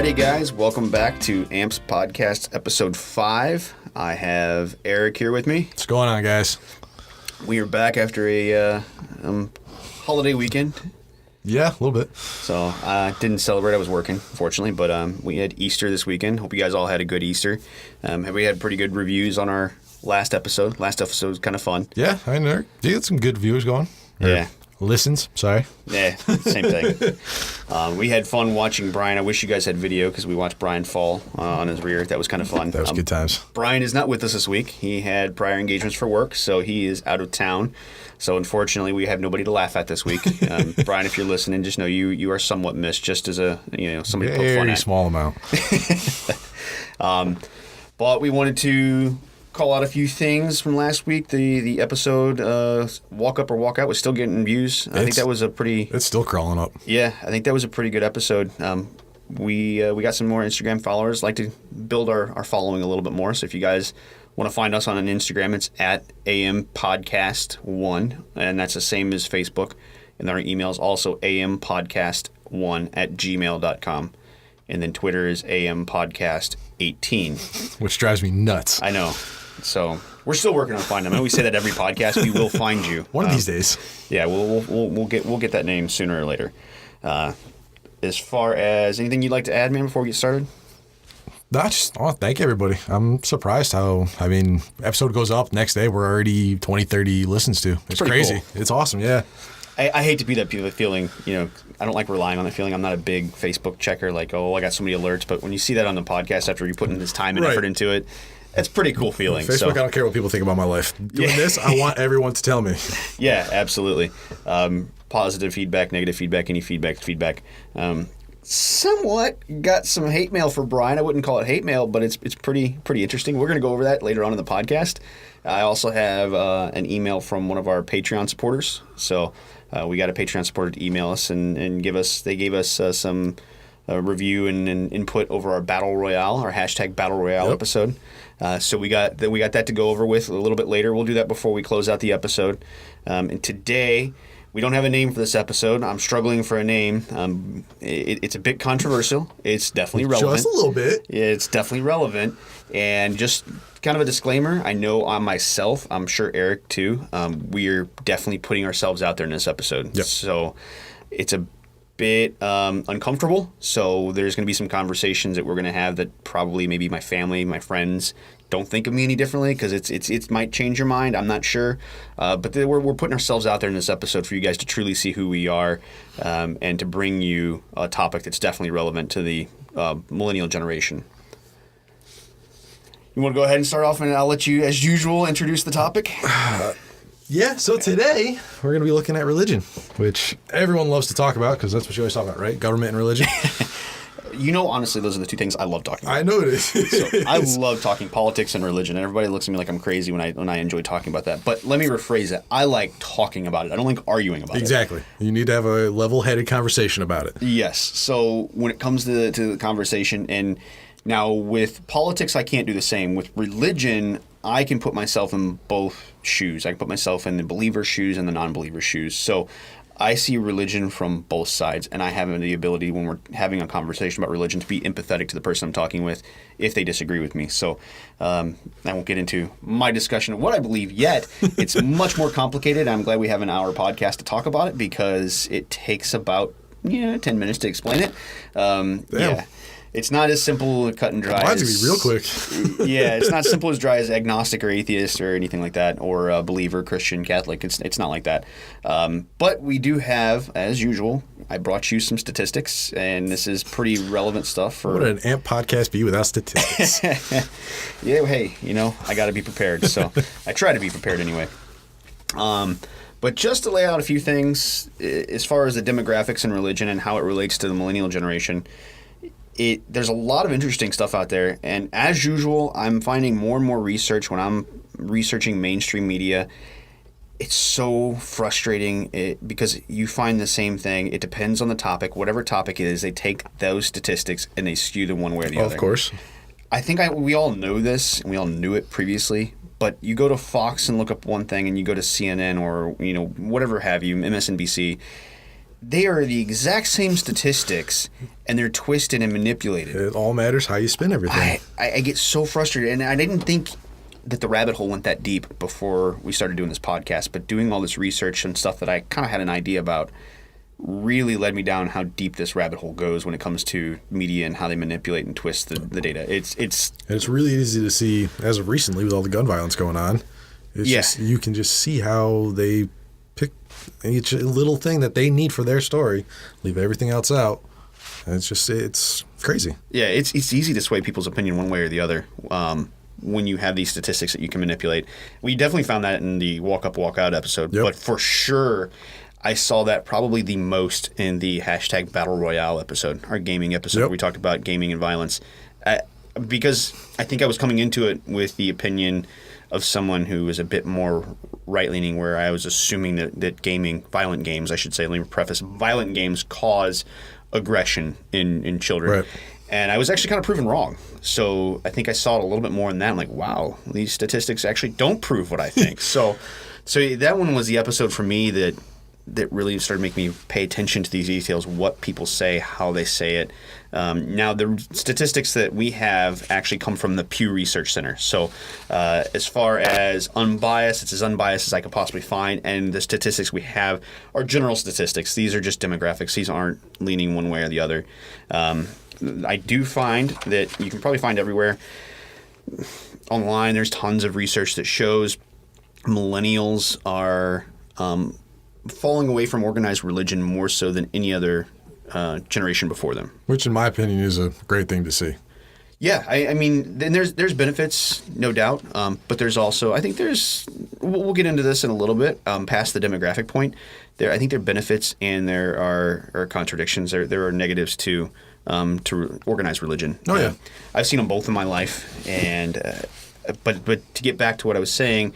Alrighty, guys, welcome back to AMP's Podcast, Episode 5. I have Eric here with me. What's going on, guys? We are back after a holiday weekend. Yeah, a little bit. So I didn't celebrate. I was working, fortunately, but we had Easter this weekend. Hope you guys all had a good Easter. We had pretty good reviews on our last episode. Last episode was kind of fun. Yeah, I know. You got some good viewers going. Yeah. Listens, sorry. Yeah, same thing. We had fun watching Brian. I wish you guys had video because we watched Brian fall on his rear. That was kind of fun. That was good times. Brian is not with us this week. He had prior engagements for work, so he is out of town. So unfortunately, we have nobody to laugh at this week. Brian, if you're listening, just know you are somewhat missed, just as a somebody to poke fun at. Very small amount. But we wanted to call out a few things from last week. The episode Walk Up or Walk Out was still getting views. I think that was a pretty... It's still crawling up. Yeah, I think that was a pretty good episode. We got some more Instagram followers. Like to build our following a little bit more. So if you guys want to find us on an Instagram, it's at ampodcast1, and that's the same as Facebook. And our email is also ampodcast1@gmail.com. And then Twitter is ampodcast18. Which drives me nuts. I know. So we're still working on finding them. I know we say that every podcast. We will find you one of these days. Yeah, we'll get that name sooner or later. As far as anything you'd like to add, man, before we get started? Thank everybody. I'm surprised how, episode goes up, next day we're already 20, 30 listens to. It's crazy. Cool. It's awesome, yeah. I hate to be that feeling, I don't like relying on that feeling. I'm not a big Facebook checker, like, I got so many alerts. But when you see that on the podcast after you put in this time and effort into it, it's a pretty cool feeling. Facebook, I don't care what people think about my life. Doing this, I want everyone to tell me. Yeah, absolutely. Positive feedback, negative feedback, any feedback. Somewhat got some hate mail for Brian. I wouldn't call it hate mail, but it's pretty interesting. We're going to go over that later on in the podcast. I also have an email from one of our Patreon supporters. So we got a Patreon supporter to email us and gave us some review and input over our Battle Royale, our hashtag Battle Royale episode. So we got that to go over with a little bit later. We'll do that before we close out the episode. And today, we don't have a name for this episode. I'm struggling for a name. It's a bit controversial. It's definitely relevant. Just a little bit. It's definitely relevant. And just kind of a disclaimer, I know on myself, I'm sure Eric too, we're definitely putting ourselves out there in this episode. Yep. So it's a bit uncomfortable. So there's going to be some conversations that we're going to have that probably maybe my family, my friends don't think of me any differently because it might change your mind. I'm not sure. But we're putting ourselves out there in this episode for you guys to truly see who we are and to bring you a topic that's definitely relevant to the Millennial Generation. You want to go ahead and start off, and I'll let you, as usual, introduce the topic? Yeah, so today we're going to be looking at religion, which everyone loves to talk about because that's what you always talk about, right? Government and religion. Honestly, those are the two things I love talking about. I know it is. So I love talking politics and religion, and everybody looks at me like I'm crazy when I enjoy talking about that. But let me rephrase it. I like talking about it. I don't like arguing about it. Exactly. You need to have a level-headed conversation about it. Yes. So when it comes to the conversation, and now with politics, I can't do the same. With religion, I can put myself in both shoes. I can put myself in the believer's shoes and the non-believer's shoes. So I see religion from both sides, and I have the ability when we're having a conversation about religion to be empathetic to the person I'm talking with if they disagree with me. So I won't get into my discussion of what I believe yet. It's much more complicated. I'm glad we have an hour podcast to talk about it because it takes about 10 minutes to explain it. Yeah. It's not as simple, cut and dry. Mine's going to be real quick. Yeah, it's not simple as dry as agnostic or atheist or anything like that, or a believer, Christian, Catholic. It's not like that. But we do have, as usual, I brought you some statistics, and this is pretty relevant stuff. What would an AMP podcast be without statistics? Yeah, hey, I got to be prepared. So I try to be prepared anyway. But just to lay out a few things, as far as the demographics and religion and how it relates to the Millennial Generation, there's a lot of interesting stuff out there, and as usual, I'm finding more and more research when I'm researching mainstream media. It's so frustrating because you find the same thing. It depends on the topic. Whatever topic it is, they take those statistics and they skew them one way or the other. Of course. I think we all know this, and we all knew it previously, but you go to Fox and look up one thing, and you go to CNN or whatever have you, MSNBC, they are the exact same statistics, and they're twisted and manipulated. It all matters how you spin everything. I get so frustrated, and I didn't think that the rabbit hole went that deep before we started doing this podcast, but doing all this research and stuff that I kind of had an idea about really led me down how deep this rabbit hole goes when it comes to media and how they manipulate and twist the data. It's really easy to see, as of recently, with all the gun violence going on. It's just, you can just see how they pick each little thing that they need for their story, leave everything else out. And it's crazy. Yeah, it's easy to sway people's opinion one way or the other when you have these statistics that you can manipulate. We definitely found that in the Walk Up, Walk Out episode, but for sure I saw that probably the most in the hashtag Battle Royale episode, our gaming episode where we talked about gaming and violence. Because I think I was coming into it with the opinion of someone who was a bit more right-leaning, where I was assuming that gaming, violent games, I should say, let me preface, violent games cause aggression in children. Right. And I was actually kind of proven wrong. So I think I saw it a little bit more in that. I'm like, wow, these statistics actually don't prove what I think. so that one was the episode for me that really started making me pay attention to these details, what people say, how they say it. Now, the statistics that we have actually come from the Pew Research Center. So as far as unbiased, it's as unbiased as I could possibly find. And the statistics we have are general statistics. These are just demographics. These aren't leaning one way or the other. I do find that you can probably find everywhere online, there's tons of research that shows millennials are falling away from organized religion more so than any other generation before them. Which, in my opinion, is a great thing to see. Yeah, I mean, then there's benefits, no doubt, but there's also, I think we'll get into this in a little bit, past the demographic point. I think there are benefits and there are contradictions. There are negatives to organized religion. Oh, yeah. I've seen them both in my life, and but to get back to what I was saying,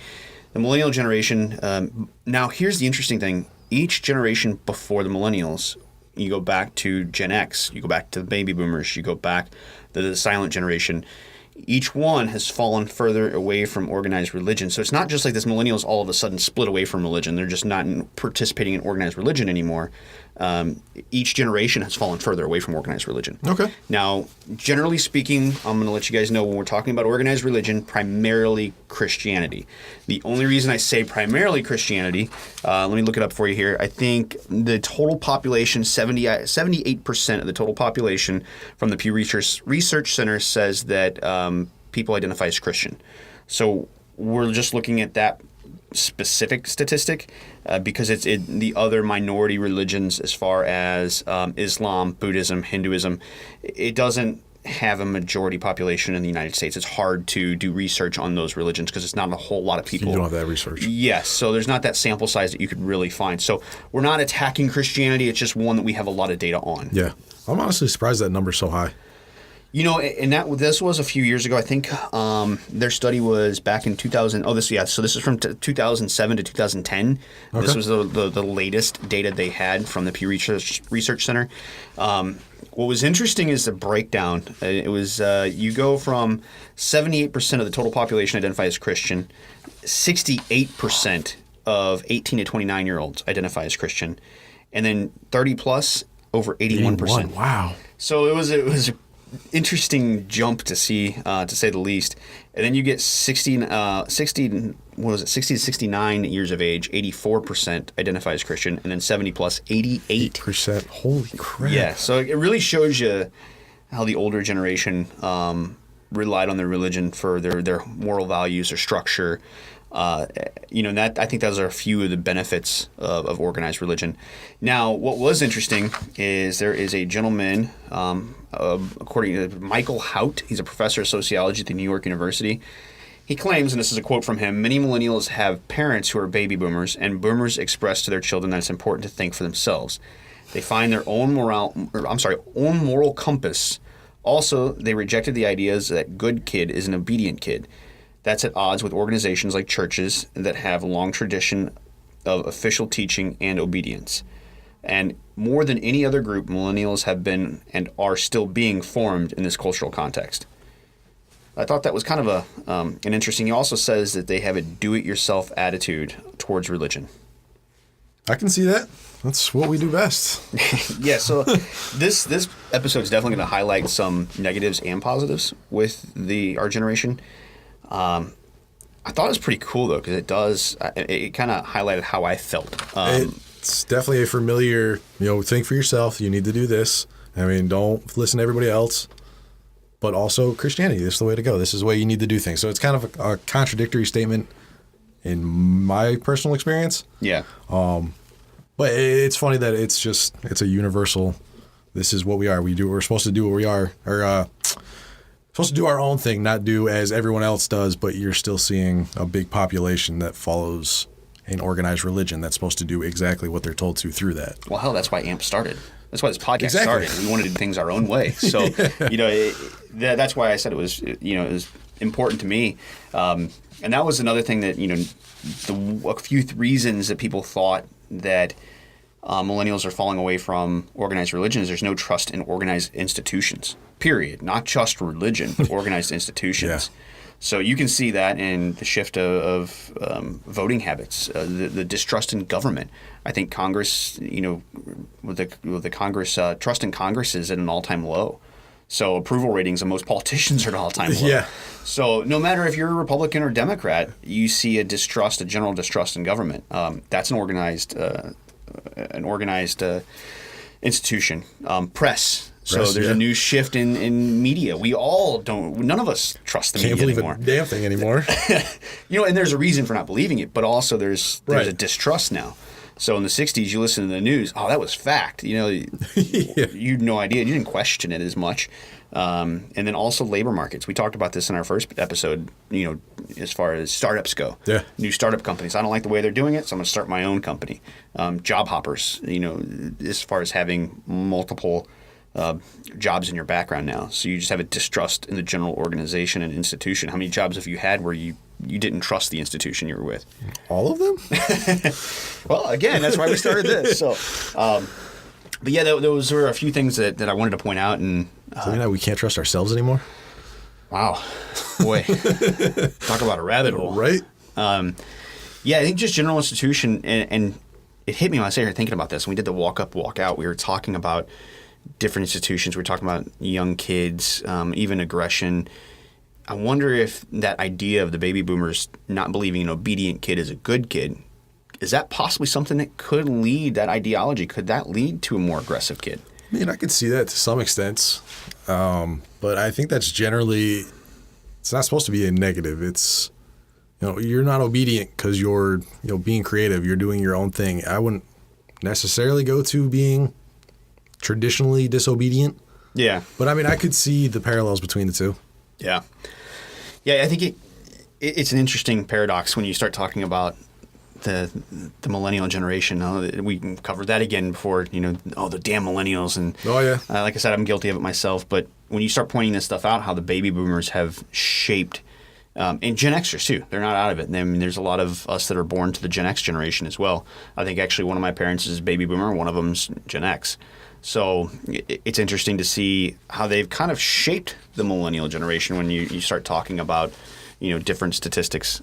the millennial generation, now here's the interesting thing. Each generation before the millennials, you go back to Gen X, you go back to the baby boomers, you go back to the silent generation, each one has fallen further away from organized religion. So it's not just like this millennials all of a sudden split away from religion. They're just not participating in organized religion anymore. Each generation has fallen further away from organized religion. Okay. Now, generally speaking, I'm going to let you guys know when we're talking about organized religion, primarily Christianity. The only reason I say primarily Christianity, let me look it up for you here. I think the total population, 78% of the total population from the Pew Research Center says that people identify as Christian. So we're just looking at that specific statistic because it's the other minority religions as far as Islam, Buddhism, Hinduism, it doesn't have a majority population in the United States. It's hard to do research on those religions because it's not a whole lot of people. You don't have that research. Yes, so there's not that sample size that you could really find. So we're not attacking Christianity. It's just one that we have a lot of data on. Yeah. I'm honestly surprised that number's so high. You know, and this was a few years ago. I think their study was back in 2000. So this is from 2007 to 2010. Okay. This was the latest data they had from the Pew Research Center. What was interesting is the breakdown. It was you go from 78% of the total population identify as Christian, 68% of 18 to 29-year-olds identify as Christian, and then 30 plus over 81%. 81, wow. So it was a interesting jump to see, to say the least. And then you get 60 to 69 years of age, 84% identify as Christian, and then 70 plus, 88%. Holy crap. Yeah, so it really shows you how the older generation relied on their religion for their moral values, their structure. And that I think those are a few of the benefits of organized religion. Now, what was interesting is there is a gentleman, according to Michael Hout, he's a professor of sociology at the New York University. He claims, and this is a quote from him, many millennials have parents who are baby boomers, and boomers express to their children that it's important to think for themselves. They find their own moral compass. Also, they rejected the ideas that good kid is an obedient kid. That's at odds with organizations like churches that have a long tradition of official teaching and obedience. And more than any other group, millennials have been and are still being formed in this cultural context. I thought that was kind of an interesting. He also says that they have a do-it-yourself attitude towards religion. I can see that. That's what we do best. Yeah, so this episode is definitely going to highlight some negatives and positives with our generation. I thought it was pretty cool, though, because it kind of highlighted how I felt. It's definitely a familiar, think for yourself. You need to do this. I mean, don't listen to everybody else. But also Christianity, this is the way to go. This is the way you need to do things. So it's kind of a contradictory statement in my personal experience. Yeah. But it's funny that it's a universal, this is what we are. We're supposed to do what we are. Or supposed to do our own thing, not do as everyone else does, but you're still seeing a big population that follows an organized religion that's supposed to do exactly what they're told to through that. Well, hell, that's why AMP started. That's why this podcast started. We wanted to do things our own way. So, that's why I said it was important to me. And that was another thing that, a few reasons that people thought that millennials are falling away from organized religion is there's no trust in organized institutions, period. Not just religion, but organized institutions. Yeah. So you can see that in the shift of voting habits, the distrust in government. I think Congress, with the Congress, trust in Congress is at an all-time low. So approval ratings of most politicians are at an all-time low. Yeah. So no matter if you're a Republican or Democrat, you see a general distrust in government. That's an organized institution. Press. So there's a new shift in media. We all none of us trust the media anymore. Can't believe a damn thing anymore. And there's a reason for not believing it, but also there's a distrust now. So in the 60s, you listen to the news, oh, that was fact. You had no idea. You didn't question it as much. And then also labor markets. We talked about this in our first episode, as far as startups go. Yeah. New startup companies. I don't like the way they're doing it, so I'm going to start my own company. Job hoppers, as far as having multiple jobs in your background now. So you just have a distrust in the general organization and institution. How many jobs have you had where you didn't trust the institution you were with? All of them? Well, again, that's why we started this. So, but yeah, those were a few things that I wanted to point out. And so we can't trust ourselves anymore? Wow. Boy. Talk about a rabbit hole. Right? Yeah, I think just general institution, and it hit me when I was here thinking about this. When we did the walk up, walk out, we were talking about different institutions. We were talking about young kids, even aggression. I wonder if that idea of the baby boomers not believing an obedient kid is a good kid, is that possibly something that could lead, that ideology, could that lead to a more aggressive kid? I mean, I could see that to some extent. But I think that's generally, it's not supposed to be a negative. It's, you're not obedient because you're, being creative. You're doing your own thing. I wouldn't necessarily go to being traditionally disobedient. Yeah. But I mean, I could see the parallels between the two. Yeah. Yeah, I think it's an interesting paradox when you start talking about the millennial generation. We covered that again before, the damn millennials. And oh, yeah. Like I said, I'm guilty of it myself. But when you start pointing this stuff out, how the baby boomers have shaped, and Gen Xers too, they're not out of it. I mean, there's a lot of us that are born to the Gen X generation as well. I think actually one of my parents is baby boomer, one of them's Gen X. So it's interesting to see how they've kind of shaped the millennial generation when you start talking about, different statistics.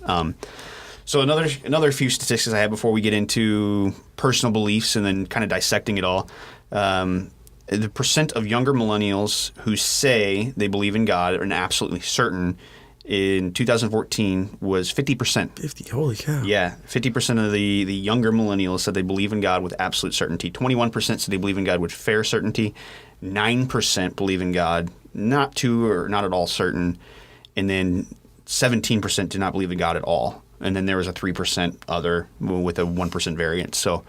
So another few statistics I have before we get into personal beliefs and then kind of dissecting it all. The percent of younger millennials who say they believe in God and absolutely certain in 2014 was 50%. 50, holy cow. Yeah, 50% of the younger millennials said they believe in God with absolute certainty. 21% said they believe in God with fair certainty. 9% believe in God not to or not at all certain. And then 17% did not believe in God at all. And then there was a 3% other with a 1% variance. So,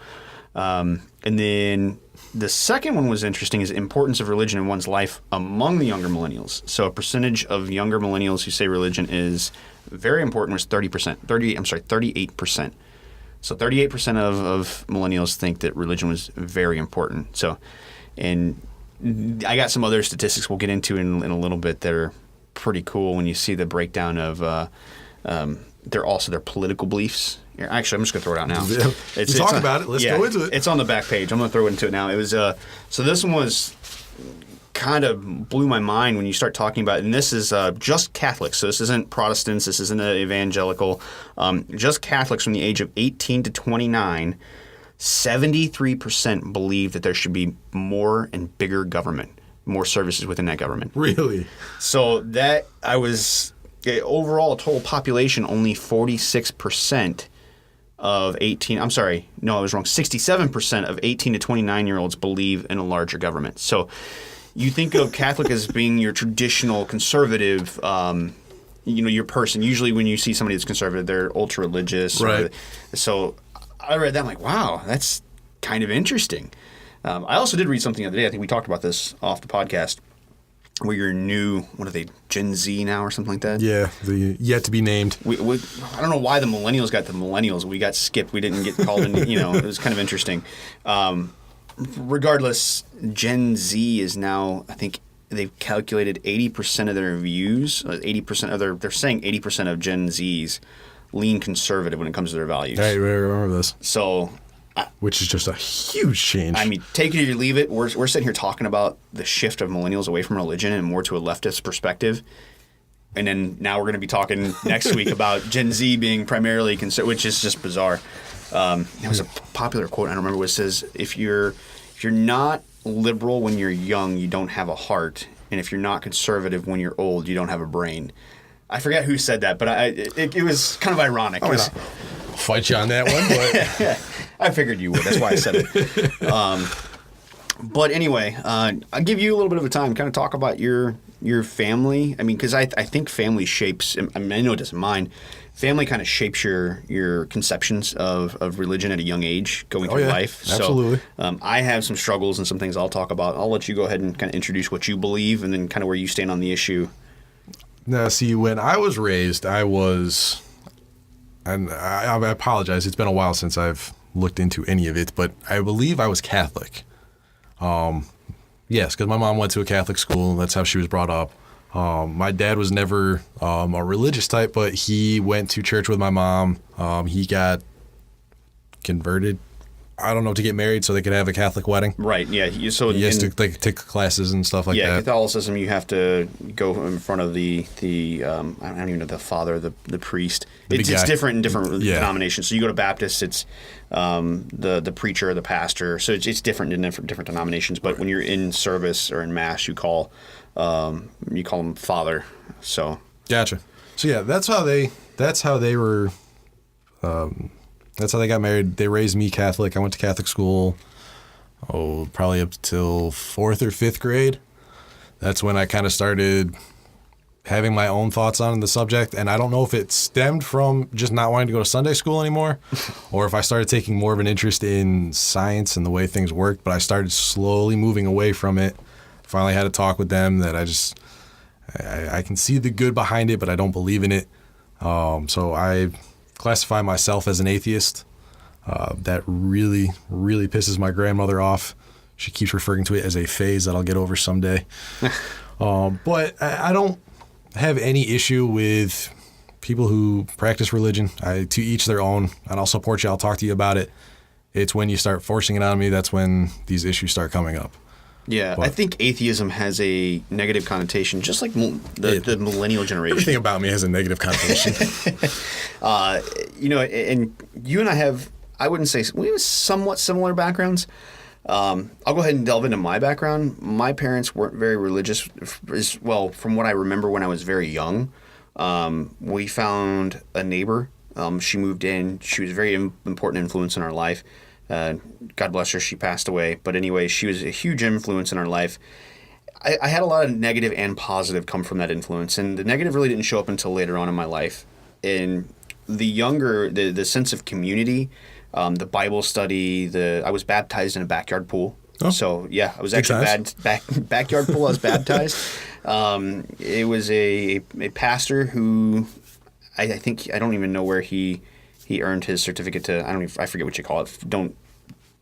and then the second one was interesting is the importance of religion in one's life among the younger millennials. So a percentage of younger millennials who say religion is very important was 38%. So 38% of millennials think that religion was very important. So, and I got some other statistics we'll get into in a little bit that are pretty cool when you see the breakdown of their political beliefs. Actually, I'm just going to throw it out now. Talk about it. Let's go into it. It's on the back page. I'm going to throw it into it now. It was so this one was kind of blew my mind when you start talking about it. And this is just Catholics. So this isn't Protestants. This isn't evangelical. Just Catholics from the age of 18 to 29. 73% believe that there should be more and bigger government, more services within that government. Really? So overall total population, only 46% of 67% of 18 to 29-year-olds believe in a larger government. So you think of Catholic as being your traditional conservative, your person. Usually when you see somebody that's conservative, they're ultra-religious. Right. So I read that, I'm like, wow, that's kind of interesting. I also did read something the other day. I think we talked about this off the podcast, where you're new, what are they, Gen Z now or something like that? Yeah, the yet to be named. I don't know why the millennials got the millennials. We got skipped. We didn't get called in. It was kind of interesting. Regardless, Gen Z is now, I think they've calculated 80% of their views, 80% of they're saying 80% of Gen Zs lean conservative when it comes to their values. I remember this. So, which is just a huge change. I mean, take it or leave it. We're sitting here talking about the shift of millennials away from religion and more to a leftist perspective. And then now we're going to be talking next week about Gen Z being primarily conservative, which is just bizarre. There was a popular quote, I don't remember what it says, if you're not liberal when you're young, you don't have a heart. And if you're not conservative when you're old, you don't have a brain. I forget who said that, but it was kind of ironic. I'll fight you on that one, but I figured you would. That's why I said it. But anyway, I'll give you a little bit of a time, kind of talk about your family. I mean, because I think family shapes. I mean, I know it doesn't mine. Family kind of shapes your conceptions of religion at a young age going through life. Absolutely. So I have some struggles and some things I'll talk about. I'll let you go ahead and kind of introduce what you believe and then kind of where you stand on the issue. Now, see, when I was raised, and I apologize, it's been a while since I've looked into any of it, but I believe I was Catholic. Yes, because my mom went to a Catholic school. That's how she was brought up. My dad was never a religious type, but he went to church with my mom. He got converted, I don't know, to get married so they could have a Catholic wedding. Right, yeah. So he has to take classes and stuff like that. Yeah, Catholicism, you have to go in front of the I don't even know, the father, the priest. It's different in different denominations. So you go to Baptist, it's the preacher or the pastor. So it's different in different denominations. But when you're in service or in mass, you call them father. So gotcha. So yeah, that's how they were. That's how they got married. They raised me Catholic. I went to Catholic school, probably up till 4th or 5th grade. That's when I kind of started having my own thoughts on the subject. And I don't know if it stemmed from just not wanting to go to Sunday school anymore or if I started taking more of an interest in science and the way things worked. But I started slowly moving away from it. Finally had a talk with them that I can see the good behind it, but I don't believe in it. So I classify myself as an atheist. That really, really pisses my grandmother off. She keeps referring to it as a phase that I'll get over someday. But I don't have any issue with people who practice religion. To each their own, and I'll support you. I'll talk to you about it. It's when you start forcing it on me, that's when these issues start coming up. Yeah, but I think atheism has a negative connotation, just like the millennial generation. Everything about me has a negative connotation. And you and I have, I wouldn't say, we have somewhat similar backgrounds. I'll go ahead and delve into my background. My parents weren't very religious. Well, from what I remember when I was very young, we found a neighbor. She moved in. She was a very important influence in our life. God bless her, she passed away. But anyway, she was a huge influence in our life. I had a lot of negative and positive come from that influence. And the negative really didn't show up until later on in my life. And the sense of community, the Bible study, I was baptized in a backyard pool. Oh. So, yeah, I was actually backyard pool. I was baptized. It was a pastor who I don't even know where he earned his certificate to. I forget what you call it.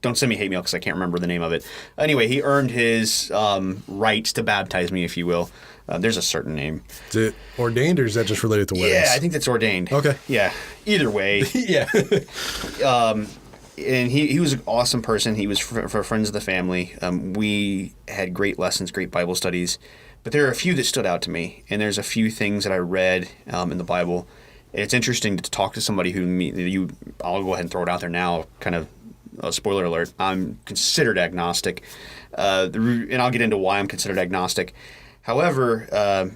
Don't send me hate mail because I can't remember the name of it. Anyway, he earned his right to baptize me, if you will. There's a certain name. Is it ordained or is that just related to weddings? Yeah, I think that's ordained. Okay. Yeah. Either way. Yeah. And he was an awesome person. He was for friends of the family. We had great lessons, great Bible studies. But there are a few that stood out to me. And there's a few things that I read in the Bible. And it's interesting to talk to somebody I'll go ahead and throw it out there now, kind of spoiler alert, I'm considered agnostic. And I'll get into why I'm considered agnostic. However,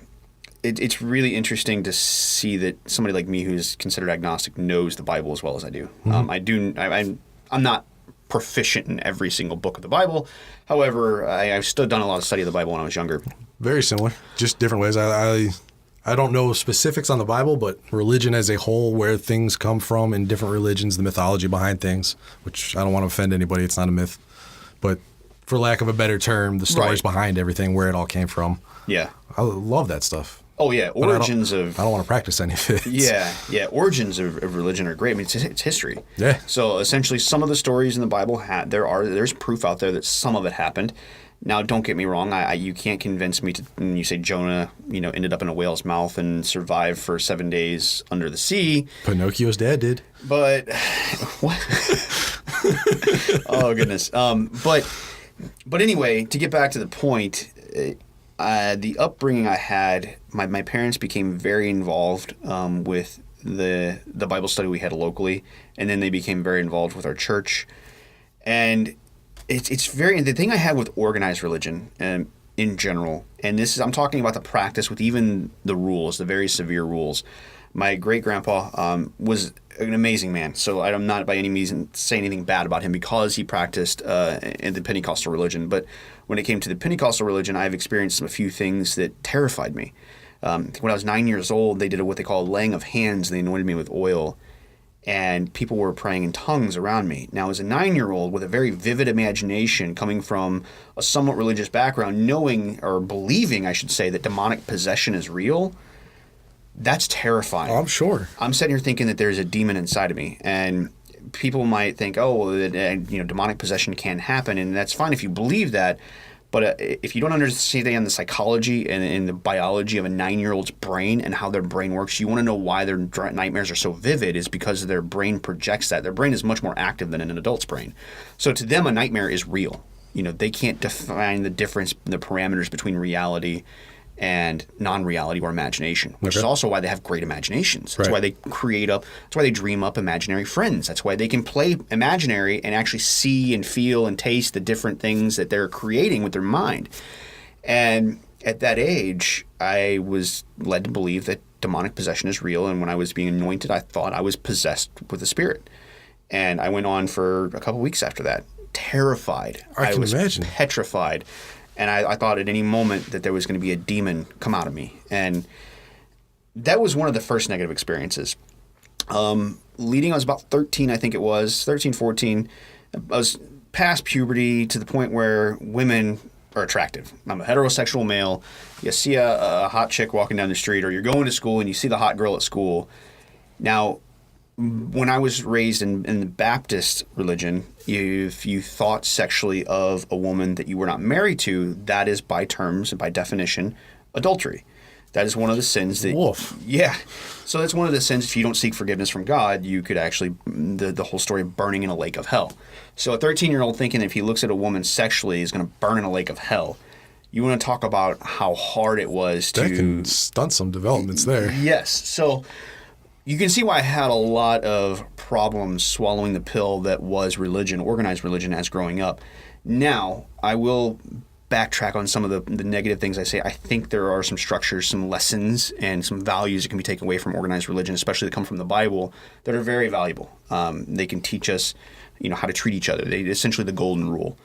it's really interesting to see that somebody like me who's considered agnostic knows the Bible as well as I do. I'm not proficient in every single book of the Bible. However, I've still done a lot of study of the Bible when I was younger. Very similar, just different ways. I don't know specifics on the Bible, but religion as a whole, where things come from in different religions, the mythology behind things, which I don't want to offend anybody. It's not a myth. But for lack of a better term, the stories behind everything, where it all came from. Yeah. I love that stuff. Oh, yeah. Origins I don't want to practice any of it. Yeah. Origins of religion are great. I mean, it's history. Yeah. So essentially, some of the stories in the Bible, there's proof out there that some of it happened. Now, don't get me wrong. You can't convince me when you say Jonah, ended up in a whale's mouth and survived for 7 days under the sea. Pinocchio's dad did. But what? Oh goodness. But anyway, to get back to the point, the upbringing I had, my parents became very involved with the Bible study we had locally, and then they became very involved with our church, and the thing I have with organized religion in general, and I'm talking about the practice with even the rules, the very severe rules. My great-grandpa was an amazing man, so I'm not by any means saying anything bad about him because he practiced in the Pentecostal religion. But when it came to the Pentecostal religion, I've experienced a few things that terrified me. When I was 9 years old, they did what they call a laying of hands. They anointed me with oil. And people were praying in tongues around me. Now, as a 9-year-old with a very vivid imagination, coming from a somewhat religious background, knowing or believing, I should say, that demonic possession is real, that's terrifying. Oh, I'm sure. I'm sitting here thinking that there's a demon inside of me, and people might think, demonic possession can happen, and that's fine if you believe that. But if you don't understand the psychology and the biology of a 9-year-old's brain and how their brain works, you want to know why their nightmares are so vivid is because their brain projects that. Their brain is much more active than an adult's brain. So to them, a nightmare is real. They can't define the difference, the parameters between reality and non-reality or imagination, which is also why they have great imaginations. That's why they that's why they dream up imaginary friends. That's why they can play imaginary and actually see and feel and taste the different things that they're creating with their mind. And at that age, I was led to believe that demonic possession is real. And when I was being anointed, I thought I was possessed with a spirit. And I went on for a couple weeks after that, terrified. I can imagine. Petrified. And I thought at any moment that there was going to be a demon come out of me. And that was one of the first negative experiences. I was about 13, I think it was, 13, 14. I was past puberty to the point where women are attractive. I'm a heterosexual male. You see a hot chick walking down the street, or you're going to school and you see the hot girl at school. Now, when I was raised in the Baptist religion, if you thought sexually of a woman that you were not married to, that is by terms and by definition adultery. That is one of the sins that... Wolf. Yeah. So that's one of the sins. If you don't seek forgiveness from God, you could actually... The whole story of burning in a lake of hell. So a 13-year-old thinking that if he looks at a woman sexually, he's going to burn in a lake of hell. You want to talk about how hard it was to... That can stunt some developments there. Yes. So... You can see why I had a lot of problems swallowing the pill that was religion, organized religion, as growing up. Now, I will backtrack on some of the negative things I say. I think there are some structures, some lessons, and some values that can be taken away from organized religion, especially that come from the Bible, that are very valuable. They can teach us, how to treat each other. Essentially the golden rule.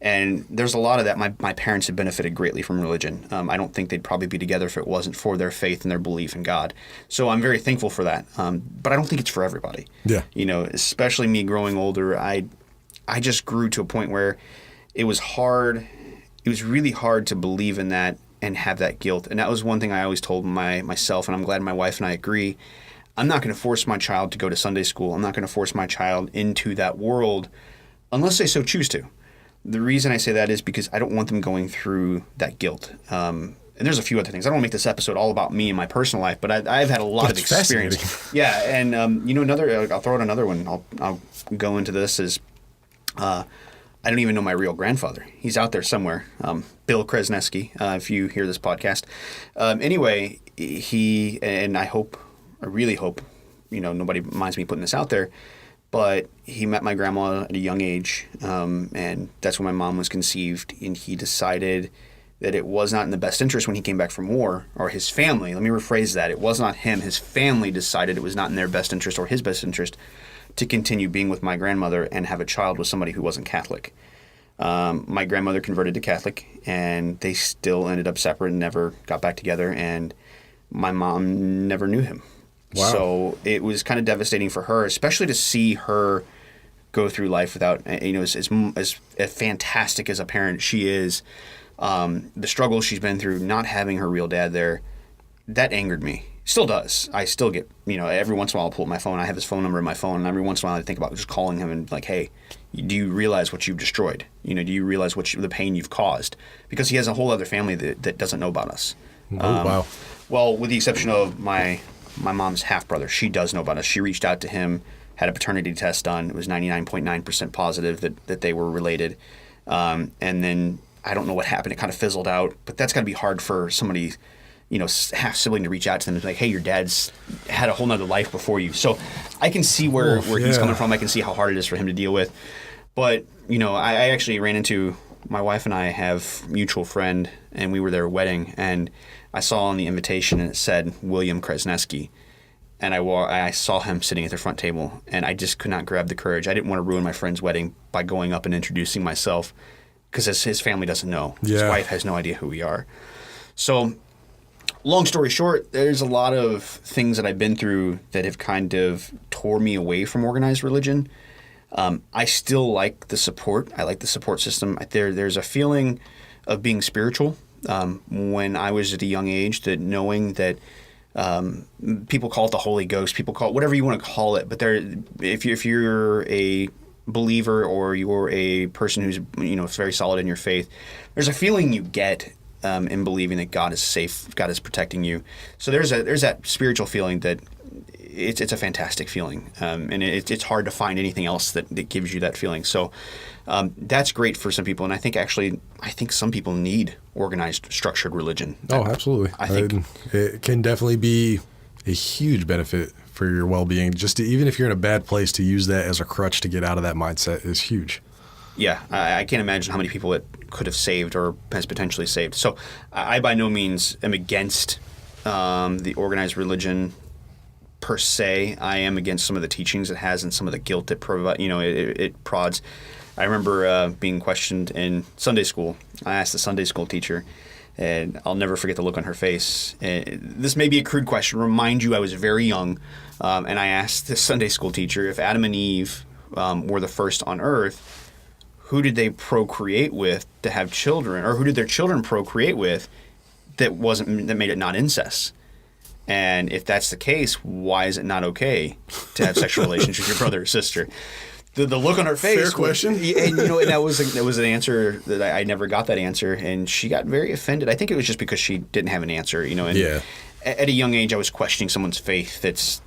And there's a lot of that. My parents have benefited greatly from religion. I don't think they'd probably be together if it wasn't for their faith and their belief in God. So I'm very thankful for that. But I don't think it's for everybody. Yeah. Especially me growing older, I just grew to a point where it was hard. It was really hard to believe in that and have that guilt. And that was one thing I always told myself, and I'm glad my wife and I agree. I'm not going to force my child to go to Sunday school. I'm not going to force my child into that world unless they so choose to. The reason I say that is because I don't want them going through that guilt. And there's a few other things. I don't want to make this episode all about me and my personal life, but I've had a lot of experience. Yeah, and I'll throw out another one. I'll go into this as I don't even know my real grandfather. He's out there somewhere. Bill Kresneski, if you hear this podcast. Anyway, he, and I really hope, nobody minds me putting this out there. But he met my grandma at a young age, and that's when my mom was conceived, and he decided that it was not in the best interest when he came back from war, or his family. Let me rephrase that. It was not him. His family decided it was not in their best interest or his best interest to continue being with my grandmother and have a child with somebody who wasn't Catholic. My grandmother converted to Catholic, and they still ended up separate and never got back together, and my mom never knew him. Wow. So it was kind of devastating for her, especially to see her go through life without, as fantastic as a parent she is, the struggle she's been through, not having her real dad there, that angered me. Still does. I still get, every once in a while I'll pull up my phone. I have his phone number in my phone, and every once in a while I think about just calling him and like, hey, do you realize what you've destroyed? Do you realize the pain you've caused? Because he has a whole other family that doesn't know about us. Wow. Well, with the exception of my mom's half-brother, she does know about us. She reached out to him, had a paternity test done. It was 99.9% positive that they were related. And then I don't know what happened. It kind of fizzled out. But that's got to be hard for somebody, half-sibling to reach out to them and be like, hey, your dad's had a whole nother life before you. So I can see where he's coming from. I can see how hard it is for him to deal with. But, I actually ran into, my wife and I have a mutual friend, and we were at their wedding, and I saw on the invitation, and it said William Kresneski. And I saw him sitting at the front table, and I just could not grab the courage. I didn't want to ruin my friend's wedding by going up and introducing myself, because his family doesn't know. Yeah. His wife has no idea who we are. So, long story short, there's a lot of things that I've been through that have kind of tore me away from organized religion. I still like the support. I like the support system. There's a feeling of being spiritual. When I was at a young age, that knowing that people call it the Holy Ghost, people call it whatever you want to call it, but if you're a believer or you're a person who's very solid in your faith, there's a feeling you get in believing that God is safe, God is protecting you. So there's that spiritual feeling that it's a fantastic feeling, and it's hard to find anything else that gives you that feeling. So that's great for some people, and I think some people need organized, structured religion. Oh, absolutely. I think it can definitely be a huge benefit for your well-being. Even if you're in a bad place, to use that as a crutch to get out of that mindset is huge. Yeah, I can't imagine how many people it could have saved or has potentially saved. So I by no means am against the organized religion per se. I am against some of the teachings it has and some of the guilt it prods. I remember being questioned in Sunday school. I asked the Sunday school teacher, and I'll never forget the look on her face. This may be a crude question. Remind you, I was very young, and I asked the Sunday school teacher, if Adam and Eve were the first on earth, who did they procreate with to have children, or who did their children procreate with that made it not incest? And if that's the case, why is it not okay to have sexual relations with your brother or sister? The look on her face. Fair question. And that was an answer that I never got that answer, and she got very offended. I think it was just because she didn't have an answer. And yeah. At a young age, I was questioning someone's faith. That's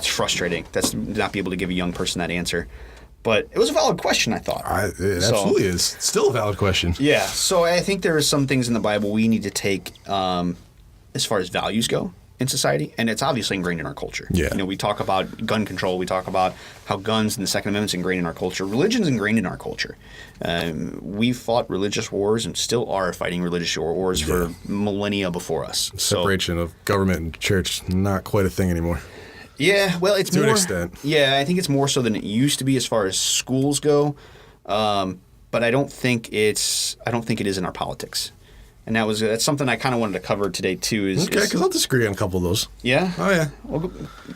frustrating. That's not be able to give a young person that answer. But it was a valid question, I thought. It absolutely is. Still a valid question. Yeah. So I think there are some things in the Bible we need to take as far as values go in society, and it's obviously ingrained in our culture. Yeah. We talk about gun control. We talk about how guns and the Second Amendment's ingrained in our culture. Religion's ingrained in our culture. We fought religious wars and still are fighting religious wars for millennia before us. Separation of government and church, not quite a thing anymore. Yeah, well, it's to more, an extent. Yeah, I think it's more so than it used to be as far as schools go. But I don't think it is in our politics. And that's something I kind of wanted to cover today too. Okay, because I'll disagree on a couple of those. Yeah. Oh yeah. Well,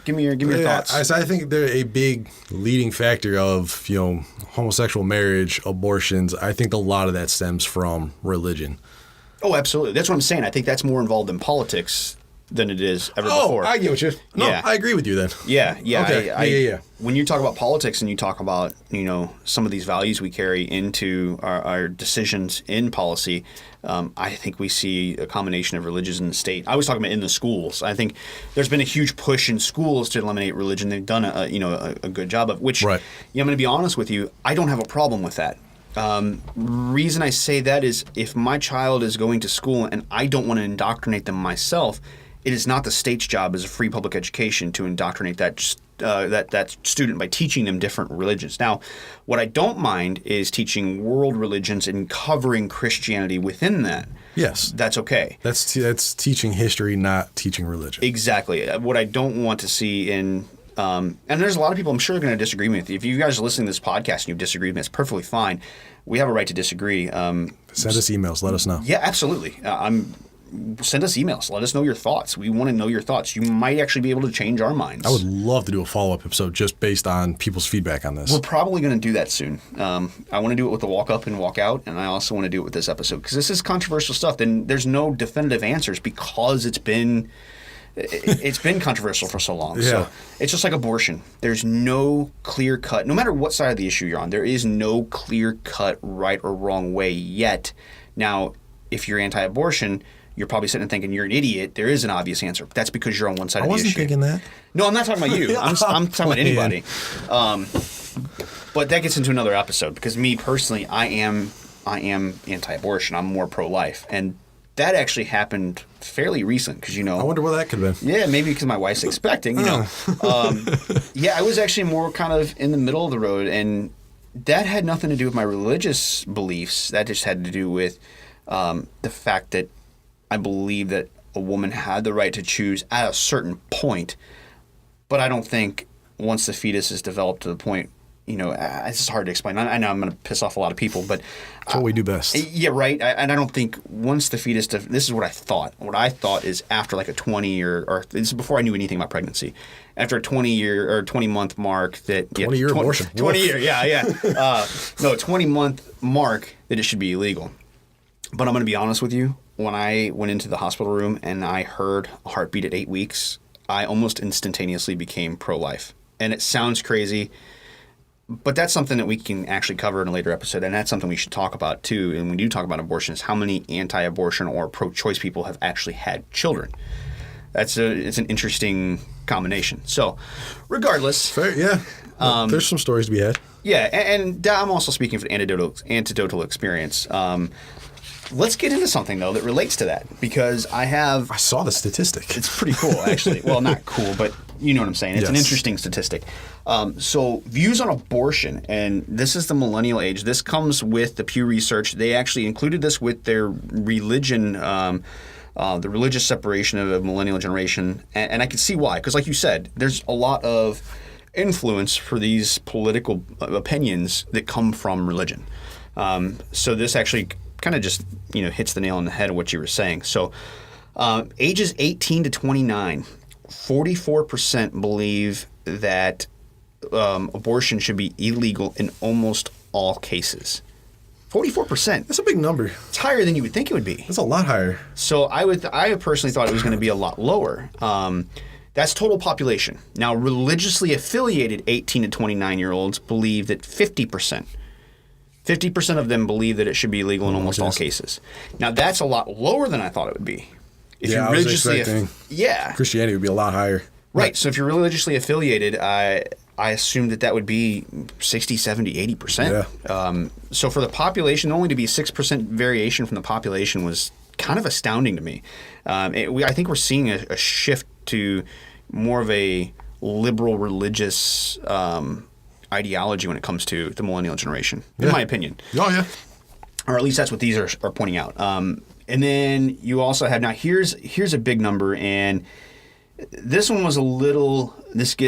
give me your thoughts. I think they're a big leading factor of homosexual marriage, abortions. I think a lot of that stems from religion. Oh, absolutely. That's what I'm saying. I think that's more involved in politics than it is ever before. I get what you. No, Yeah. I agree with you then. Yeah. Okay. Yeah. When you talk about politics and you talk about some of these values we carry into our decisions in policy, I think we see a combination of religion and the state. I was talking about in the schools. I think there's been a huge push in schools to eliminate religion. They've done a good job of which. Right. I'm going to be honest with you. I don't have a problem with that. Reason I say that is if my child is going to school and I don't want to indoctrinate them myself, it is not the state's job as a free public education to indoctrinate that that student by teaching them different religions. Now, what I don't mind is teaching world religions and covering Christianity within that. Yes. That's okay. That's teaching history, not teaching religion. Exactly. What I don't want to see in and there's a lot of people I'm sure are going to disagree with me. If you guys are listening to this podcast and you disagree with me, it's perfectly fine. We have a right to disagree. Send us emails. Let us know. Yeah, absolutely. Send us emails. Let us know your thoughts. We want to know your thoughts. You might actually be able to change our minds. I would love to do a follow-up episode just based on people's feedback on this. We're probably going to do that soon. I want to do it with the walk up and walk out, and I also want to do it with this episode because this is controversial stuff. Then there's no definitive answers because it's been controversial for so long. Yeah. So it's just like abortion. There's no clear cut, no matter what side of the issue you're on, there is no clear cut right or wrong way yet. Now, if you're anti-abortion, you're probably sitting and thinking you're an idiot. There is an obvious answer. That's because you're on one side of the issue. I wasn't thinking that. No, I'm not talking about you. I'm talking about anybody. But that gets into another episode because me personally, I am anti-abortion. I'm more pro-life, and that actually happened fairly recent because I wonder what that could have been. Yeah, maybe because my wife's expecting. Yeah, I was actually more kind of in the middle of the road, and that had nothing to do with my religious beliefs. That just had to do with the fact that I believe that a woman had the right to choose at a certain point, but I don't think once the fetus is developed to the point, it's just hard to explain. I know I'm going to piss off a lot of people, but that's what we do best. Yeah, right. And I don't think once the fetus, this is what I thought. What I thought is after like a 20-year, or this is before I knew anything about pregnancy, after a 20-year or 20-month mark that 20-year abortion. 20-year, yeah. 20-month mark that it should be illegal. But I'm going to be honest with you. When I went into the hospital room and I heard a heartbeat at 8 weeks, I almost instantaneously became pro-life. And it sounds crazy, but that's something that we can actually cover in a later episode, and that's something we should talk about too. And when we do talk about abortion, is how many anti-abortion or pro-choice people have actually had children. It's an interesting combination. So, regardless, fair, yeah. There's some stories to be had. Yeah, and I'm also speaking from anecdotal experience. Let's get into something, though, that relates to that, because I saw the statistic. It's pretty cool, actually. Well, not cool, but you know what I'm saying. It's an interesting statistic. So views on abortion, and this is the millennial age. This comes with the Pew Research. They actually included this with their religion, the religious separation of the Millennial Generation, and I can see why. Because like you said, there's a lot of influence for these political opinions that come from religion. So this actually kind of just hits the nail on the head of what you were saying. So ages 18 to 29, 44% believe that abortion should be illegal in almost all cases. 44%. That's a big number. It's higher than you would think it would be. That's a lot higher. So I personally thought it was going to be a lot lower. That's total population. Now, religiously affiliated 18 to 29-year-olds believe that 50% of them believe that it should be illegal in almost all cases. Now, that's a lot lower than I thought it would be. If you're religiously Christianity would be a lot higher. Right. So if you're religiously affiliated, I assumed that would be 60, 70, 80%. Yeah. So for the population, only to be 6% variation from the population was kind of astounding to me. I think we're seeing a shift to more of a liberal religious ideology when it comes to the millennial generation, in my opinion. Oh, yeah. Or at least that's what these are pointing out. And then you also have, now here's a big number, and this one was a little,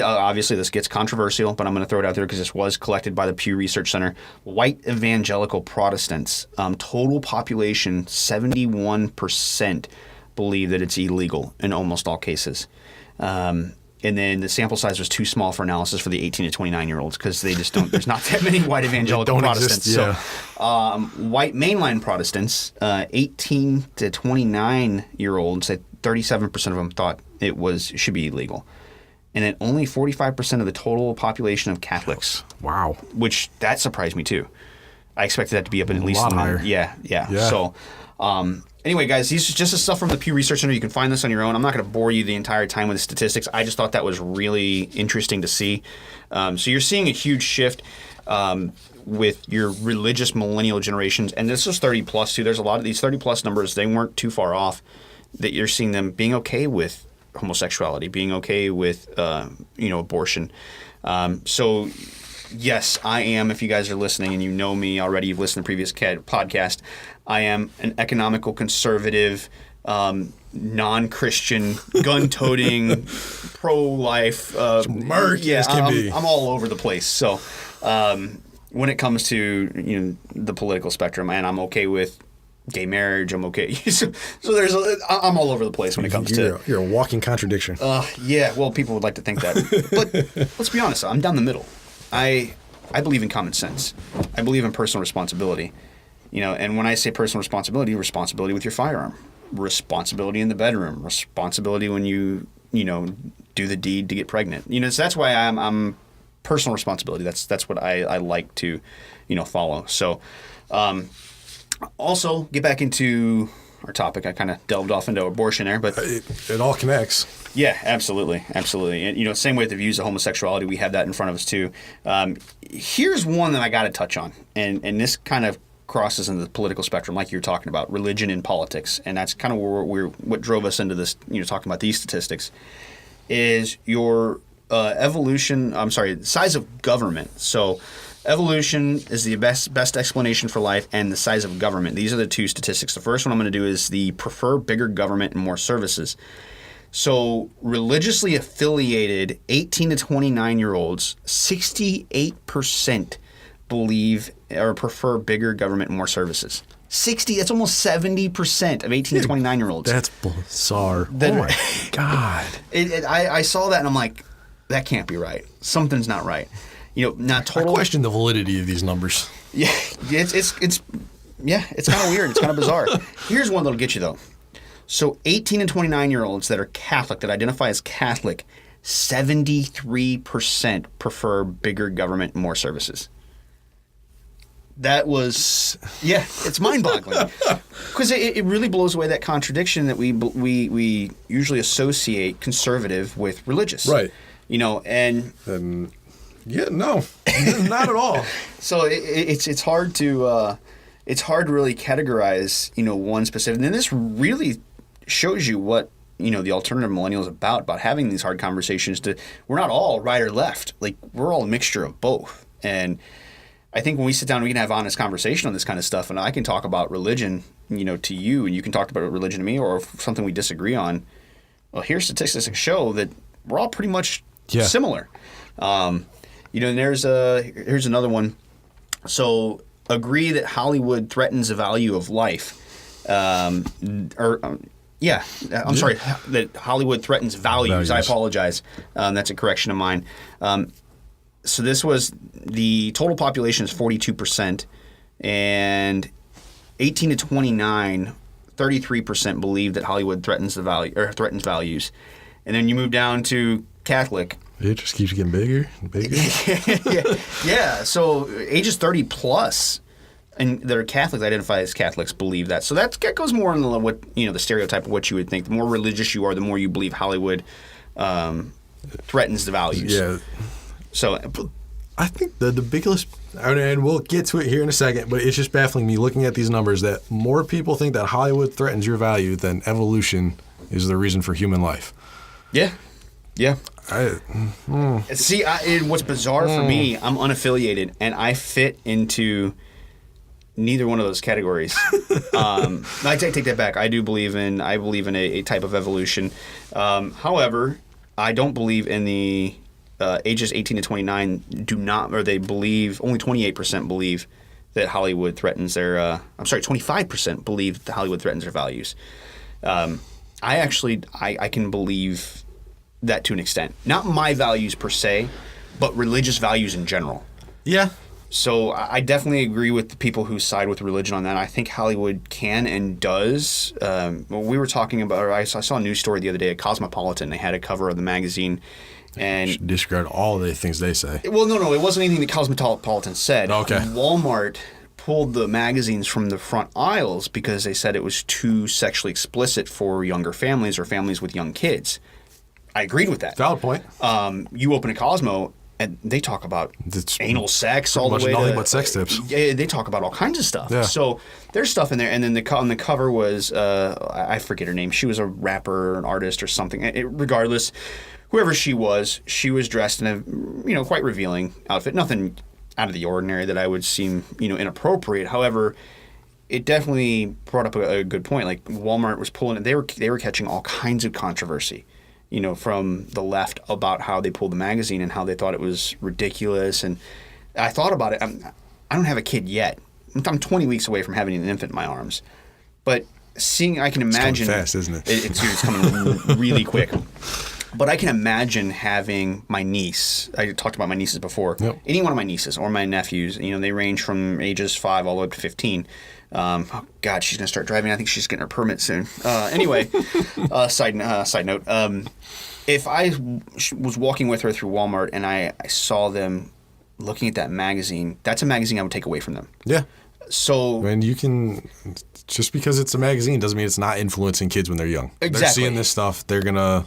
obviously this gets controversial, but I'm going to throw it out there because this was collected by the Pew Research Center. White evangelical Protestants, total population, 71% believe that it's illegal in almost all cases. And then the sample size was too small for analysis for the 18 to 29-year-olds because they just don't. There's not that many white evangelical Protestants. Exist, yeah. So, white mainline Protestants, 18 to 29-year-olds, 37% of them thought it should be illegal, and then only 45% of the total population of Catholics. Wow. Which that surprised me too. I expected that to be up at least a lot higher. Yeah. So. Anyway, guys, these are just the stuff from the Pew Research Center. You can find this on your own. I'm not going to bore you the entire time with the statistics. I just thought that was really interesting to see. So you're seeing a huge shift with your religious millennial generations. And this is 30 plus, too. There's a lot of these 30 plus numbers. They weren't too far off that you're seeing them being okay with homosexuality, being okay with abortion. So yes, I am. If you guys are listening and you know me already, you've listened to the previous podcast. I am an economical conservative, non-Christian, gun-toting, pro-life. Murky as can be. I'm all over the place. So when it comes to the political spectrum, and I'm okay with gay marriage. I'm okay. so I'm all over the place when it comes to. You're a walking contradiction. Yeah. Well, people would like to think that, but let's be honest. I'm down the middle. I believe in common sense. I believe in personal responsibility. And when I say personal responsibility with your firearm, responsibility in the bedroom, responsibility when you do the deed to get pregnant. So that's why I'm personal responsibility. That's what I like to follow. So. Also, get back into our topic. I kind of delved off into abortion there, but it all connects. Yeah, absolutely. And same way with the views of homosexuality, we have that in front of us too. Here's one that I got to touch on, and this kind of crosses into the political spectrum, like you were talking about, religion and politics, and that's kind of what drove us into this. Talking about these statistics, is your size of government. So. Evolution is the best explanation for life, and the size of government. These are the two statistics. The first one I'm going to do is the prefer bigger government and more services. So religiously affiliated 18 to 29-year-olds, 68% believe or prefer bigger government and more services. 60, that's almost 70% of 18 to 29-year-olds. That's bizarre. Oh my God. I saw that and I'm like, that can't be right. Something's not right. Not total. I question the validity of these numbers. Yeah, it's kind of weird. It's kind of bizarre. Here's one that'll get you though. So 18 and 29-year-olds that are Catholic, that identify as Catholic, 73% prefer bigger government and more services. That was, it's mind-boggling because it really blows away that contradiction that we usually associate conservative with religious, right? Yeah, no, not at all. So it's hard to really categorize one specific. And this really shows you what the alternative millennial is about having these hard conversations. We're not all right or left. Like we're all a mixture of both. And I think when we sit down, we can have honest conversation on this kind of stuff. And I can talk about religion, to you, and you can talk about religion to me, or something we disagree on. Well, here's statistics that show that we're all pretty much similar. And here's another one. So agree that Hollywood threatens the value of life. Sorry, that Hollywood threatens values. I apologize. That's a correction of mine. So this was the total population is 42%, and 18 to 29, 33% believe that Hollywood threatens threatens values. And then you move down to Catholic. It just keeps getting bigger and bigger. Yeah. So ages 30 plus, and that are Catholics, identify as Catholics, believe that. So that goes more in what the stereotype of what you would think. The more religious you are, the more you believe Hollywood threatens the values. Yeah. So I think the biggest, and we'll get to it here in a second, but it's just baffling me looking at these numbers that more people think that Hollywood threatens your value than evolution is the reason for human life. Yeah. See, what's bizarre for me, I'm unaffiliated, and I fit into neither one of those categories. I take that back. I believe in a type of evolution. However, I don't believe in the ages 18 to 29 do not, or they believe, only 28% believe that Hollywood threatens their, 25% believe that Hollywood threatens their values. I can believe that to an extent. Not my values per se, but religious values in general. Yeah. So I definitely agree with the people who side with religion on that. I think Hollywood can and does. We were talking about, I saw a news story the other day at Cosmopolitan. They had a cover of the magazine. And you should disregard all the things they say. Well, no, it wasn't anything that Cosmopolitan said. Okay. Walmart pulled the magazines from the front aisles because they said it was too sexually explicit for younger families or families with young kids. I agreed with that. Valid point. You open a Cosmo, and they talk about It's anal sex all the way nothing to but sex tips. Yeah, they talk about all kinds of stuff. Yeah. So there's stuff in there, and then on the cover was I forget her name. She was a rapper, an artist, or something. Regardless, whoever she was dressed in a quite revealing outfit. Nothing out of the ordinary that I would seem inappropriate. However, it definitely brought up a good point. Like Walmart was pulling it. They were catching all kinds of controversy, from the left about how they pulled the magazine and how they thought it was ridiculous. And I thought about it. I don't have a kid yet. I'm 20 weeks away from having an infant in my arms. But I can imagine. It's coming fast, isn't it? It's coming really quick. But I can imagine having my niece. I talked about my nieces before. Yep. Any one of my nieces or my nephews. They range from ages 5 all the way up to 15. Oh God, she's gonna start driving. I think she's getting her permit soon. Anyway, side note. If I was walking with her through Walmart and I saw them looking at that magazine, that's a magazine I would take away from them. Yeah. So And you can, just because it's a magazine doesn't mean it's not influencing kids when they're young. Exactly. They're seeing this stuff. They're gonna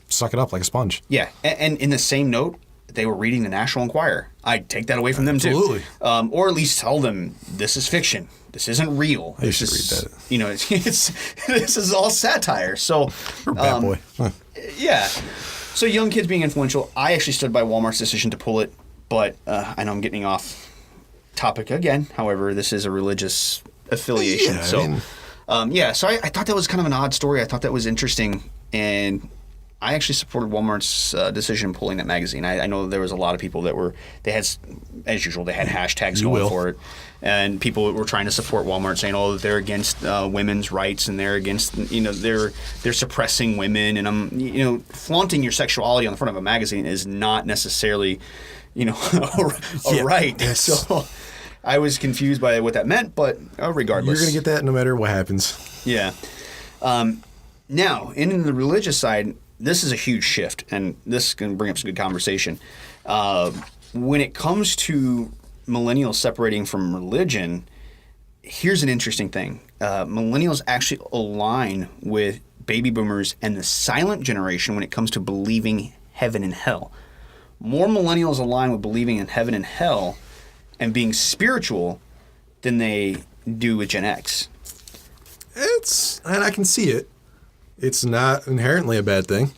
suck it up like a sponge. yeah, and in the same note, they were reading the National Enquirer. I'd take that away from them too. Absolutely. Or at least tell them this is fiction. This isn't real. You should read that. It's this is all satire. So Bad boy. Huh. yeah. So young kids being influential. I actually stood by Walmart's decision to pull it, but I know I'm getting off topic again. However, this is a religious affiliation. Yeah, so I mean, so I thought that was kind of an odd story. I thought that was interesting, and I actually supported Walmart's decision in pulling that magazine. I know there was a lot of people that they had, as usual, they had hashtags going for it. And people were trying to support Walmart, saying, "Oh, they're against women's rights, and they're against, they're suppressing women." And I'm, flaunting your sexuality on the front of a magazine is not necessarily, a right. Yes. So I was confused by what that meant, but regardless, You're gonna get that no matter what happens. yeah. Now, in the religious side, this is a huge shift, and this can bring up some good conversation. When it comes to millennials separating from religion, here's an interesting thing. Millennials actually align with baby boomers and the silent generation when it comes to believing heaven and hell. More millennials align with believing in heaven and hell and being spiritual than they do with Gen X. And I can see it. It's not inherently a bad thing.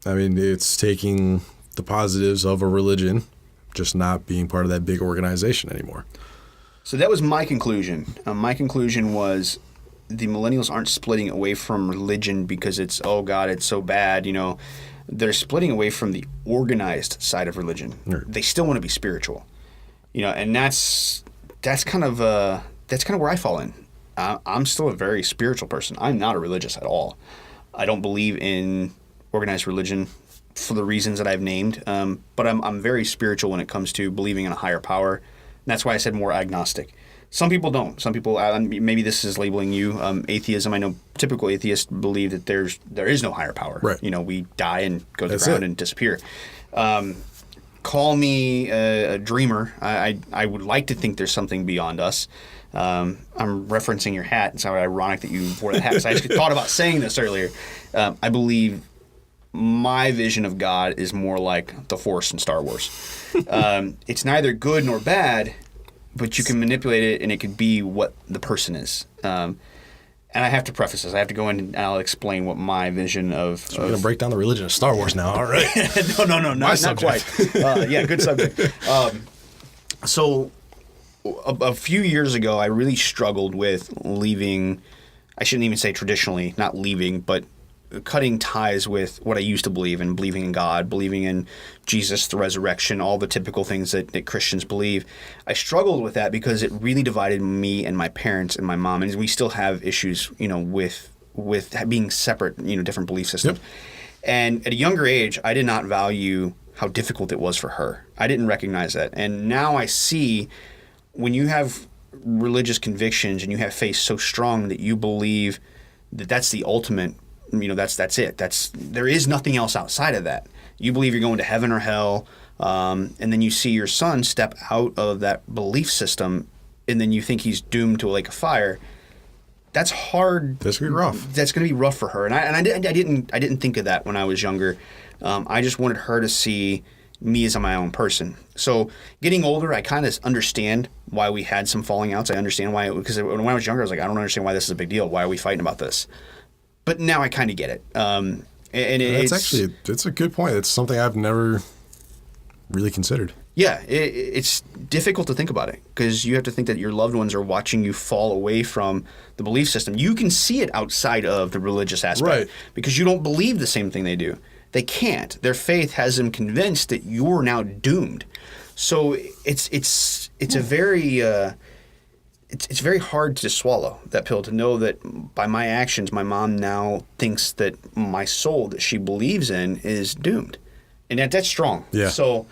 I mean, it's taking the positives of a religion, just not being part of that big organization anymore. So that was my conclusion. My conclusion was the millennials aren't splitting away from religion because it's, oh God, it's so bad. They're splitting away from the organized side of religion. Right. They still want to be spiritual, and that's kind of where I fall in. I'm still a very spiritual person. I'm not a religious at all. I don't believe in organized religion for the reasons that I've named, but I'm very spiritual when it comes to believing in a higher power. And that's why I said more agnostic. Some people don't. Some people, maybe this is labeling you, atheism. I know typical atheists believe that there is no higher power. Right. We die and go to That's the ground it. and disappear. Call me a dreamer. I would like to think there's something beyond us. I'm referencing your hat. It's how ironic that you wore that hat. So I actually thought about saying this earlier. I believe my vision of God is more like the Force in Star Wars. It's neither good nor bad, but you can manipulate it, and it could be what the person is. And I have to preface this. I have to go in and I'll explain what my vision of... So we're going to break down the religion of Star Wars now. All right. No, not quite. Yeah, good subject. So a few years ago, I really struggled with leaving... I shouldn't even say traditionally, not leaving, but cutting ties with what I used to believe in, believing in God, believing in Jesus, the resurrection, all the typical things that Christians believe. I struggled with that because it really divided me and my parents and my mom, and we still have issues, with being separate, different belief systems. Yep. And at a younger age, I did not value how difficult it was for her. I didn't recognize that. And now I see when you have religious convictions and you have faith so strong that you believe that that's the ultimate, that's it. There is nothing else outside of that. You believe you're going to heaven or hell, and then you see your son step out of that belief system, and then you think he's doomed to a lake of fire. That's hard. That's gonna be rough. That's gonna be rough for her. And I didn't think of that when I was younger. I just wanted her to see, me as my own person. So getting older, I kind of understand why we had some falling outs. I understand why, because when I was younger, I was like, I don't understand why this is a big deal. Why are we fighting about this? But now I kind of get it. And it's a good point. It's something I've never really considered. Yeah, it's difficult to think about it because you have to think that your loved ones are watching you fall away from the belief system. You can see it outside of the religious aspect, right, because you don't believe the same thing they do. They can't. Their faith has them convinced that you're now doomed. So it's a very it's very hard to swallow that pill, to know that by my actions, my mom now thinks that my soul that she believes in is doomed, and that's strong. Yeah. So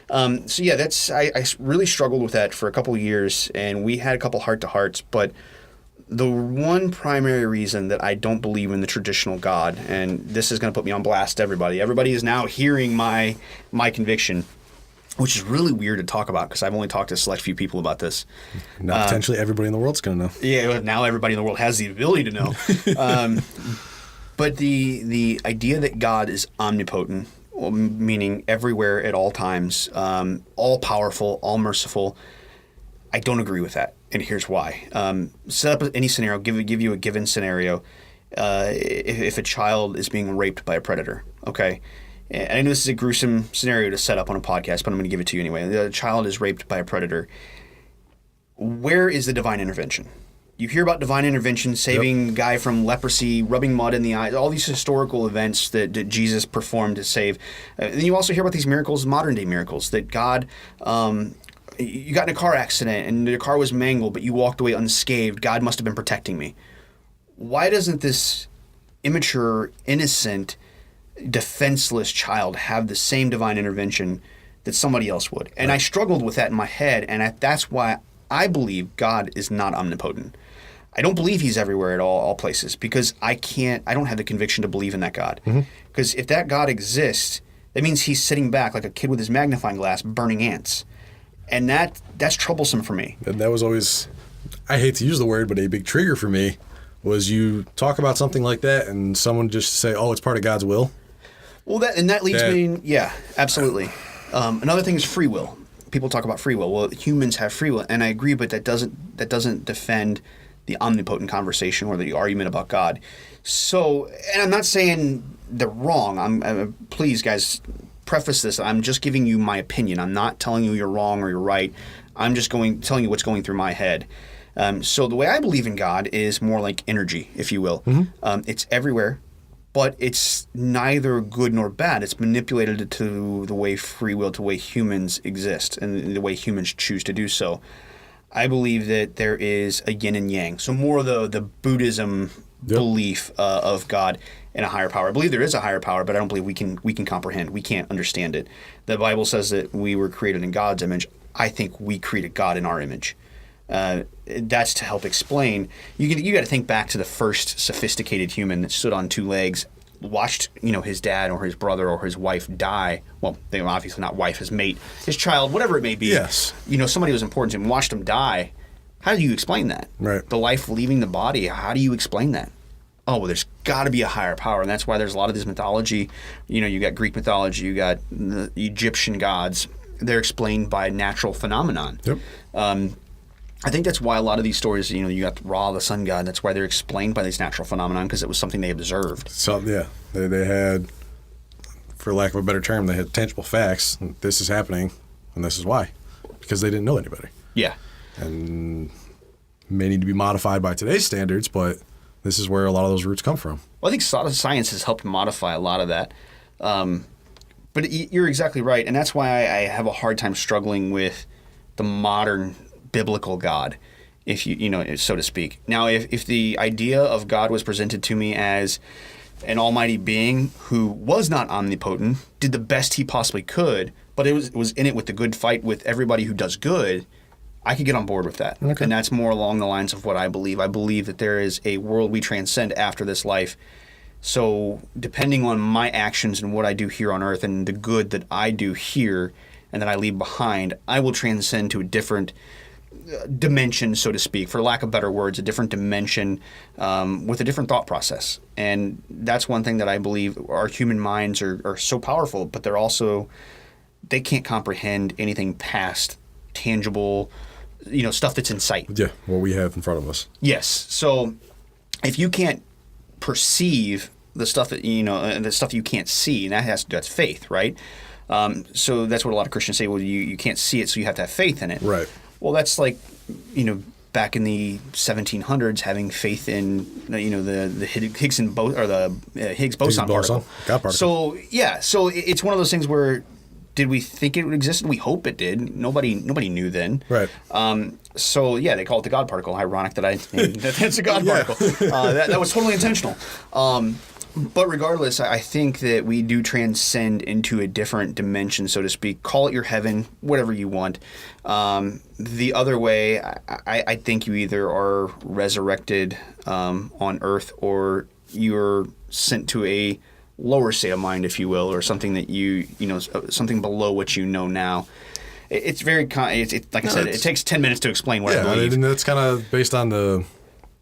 yeah, I really struggled with that for a couple of years, and we had a couple heart-to-hearts, but the one primary reason that I don't believe in the traditional God, and this is going to put me on blast to everybody. Everybody is now hearing my conviction, which is really weird to talk about because I've only talked to a select few people about this. Now potentially everybody in the world's going to know. Yeah, now everybody in the world has the ability to know. But the idea that God is omnipotent, meaning everywhere at all times, all powerful, all merciful, I don't agree with that, and here's why. Set up any scenario, give you a given scenario. If a child is being raped by a predator, okay? And I know this is a gruesome scenario to set up on a podcast, but I'm going to give it to you anyway. The child is raped by a predator. Where is the divine intervention? You hear about divine intervention, saving a guy from leprosy, rubbing mud in the eyes, all these historical events that Jesus performed to save. Then you also hear about these miracles, modern-day miracles, that God... you got in a car accident and the car was mangled, but you walked away unscathed. God must have been protecting me. Why doesn't this immature, innocent, defenseless child have the same divine intervention that somebody else would? And I struggled with that in my head, and that's why I believe God is not omnipotent. I don't believe he's everywhere at all places, because I don't have the conviction to believe in that God. Because if that God exists, that means he's sitting back like a kid with his magnifying glass burning ants. And that's troublesome for me. And that was always, I hate to use the word, but a big trigger for me was you talk about something like that and someone just say, oh, it's part of God's will. Well, that leads me, yeah, absolutely. Another thing is free will. People talk about free will. Well, humans have free will, and I agree, but that doesn't defend the omnipotent conversation or the argument about God. So, and I'm not saying they're wrong. I'm please, guys, preface this. I'm just giving you my opinion. I'm not telling you you're wrong or you're right. I'm just telling you what's going through my head. So the way I believe in God is more like energy, if you will. It's everywhere, but it's neither good nor bad. It's manipulated to the way free will, to the way humans exist, and the way humans choose to do so. I believe that there is a yin and yang. So more of the Buddhism belief of God and a higher power. I believe there is a higher power, but I don't believe we can comprehend. We can't understand it. The Bible says that we were created in God's image. I think we created God in our image. That's to help explain. You got to think back to the first sophisticated human that stood on two legs, watched his dad or his brother or his wife die. Well, they were obviously not wife, his mate, his child, whatever it may be. Yes. Somebody was important to him, watched him die. How do you explain that? Right. The life leaving the body. How do you explain that? Oh, well, there's got to be a higher power, and that's why there's a lot of this mythology. You got Greek mythology, you got the Egyptian gods. They're explained by natural phenomenon. Yep. I think that's why a lot of these stories, you got Ra, the sun god. That's why they're explained by these natural phenomenon, because it was something they observed. So yeah, they had, for lack of a better term, they had tangible facts. This is happening, and this is why, because they didn't know any better. Yeah. And may need to be modified by today's standards, but this is where a lot of those roots come from. Well, I think science has helped modify a lot of that. But you're exactly right, and that's why I have a hard time struggling with the modern biblical God, if you so to speak. Now, if the idea of God was presented to me as an almighty being who was not omnipotent, did the best he possibly could, but it was in it with the good fight with everybody who does good, I could get on board with that. Okay. And that's more along the lines of what I believe. I believe that there is a world we transcend after this life. So depending on my actions and what I do here on earth and the good that I do here and that I leave behind, I will transcend to a different dimension, so to speak, for lack of better words, a different dimension with a different thought process. And that's one thing that I believe. Our human minds are so powerful, but they're also they can't comprehend anything past tangible, stuff that's in sight. Yeah, what we have in front of us. Yes. So if you can't perceive the stuff that the stuff you can't see, and that's faith, right? So that's what a lot of Christians say. Well, you can't see it, so you have to have faith in it. Right. Well, that's like back in the 1700s, having faith in the Higgs boson particle. God particle. So it's one of those things where, did we think it would exist? We hope it did. Nobody knew then. Right. So they call it the God particle. Ironic that that's a God particle. That was totally intentional. But regardless, I think that we do transcend into a different dimension, so to speak. Call it your heaven, whatever you want. The other way, I think you either are resurrected on earth, or you're sent to a lower state of mind, if you will, or something that something below what you know now. It's very like I said, it takes 10 minutes to explain what I believe. And that's kind of based on the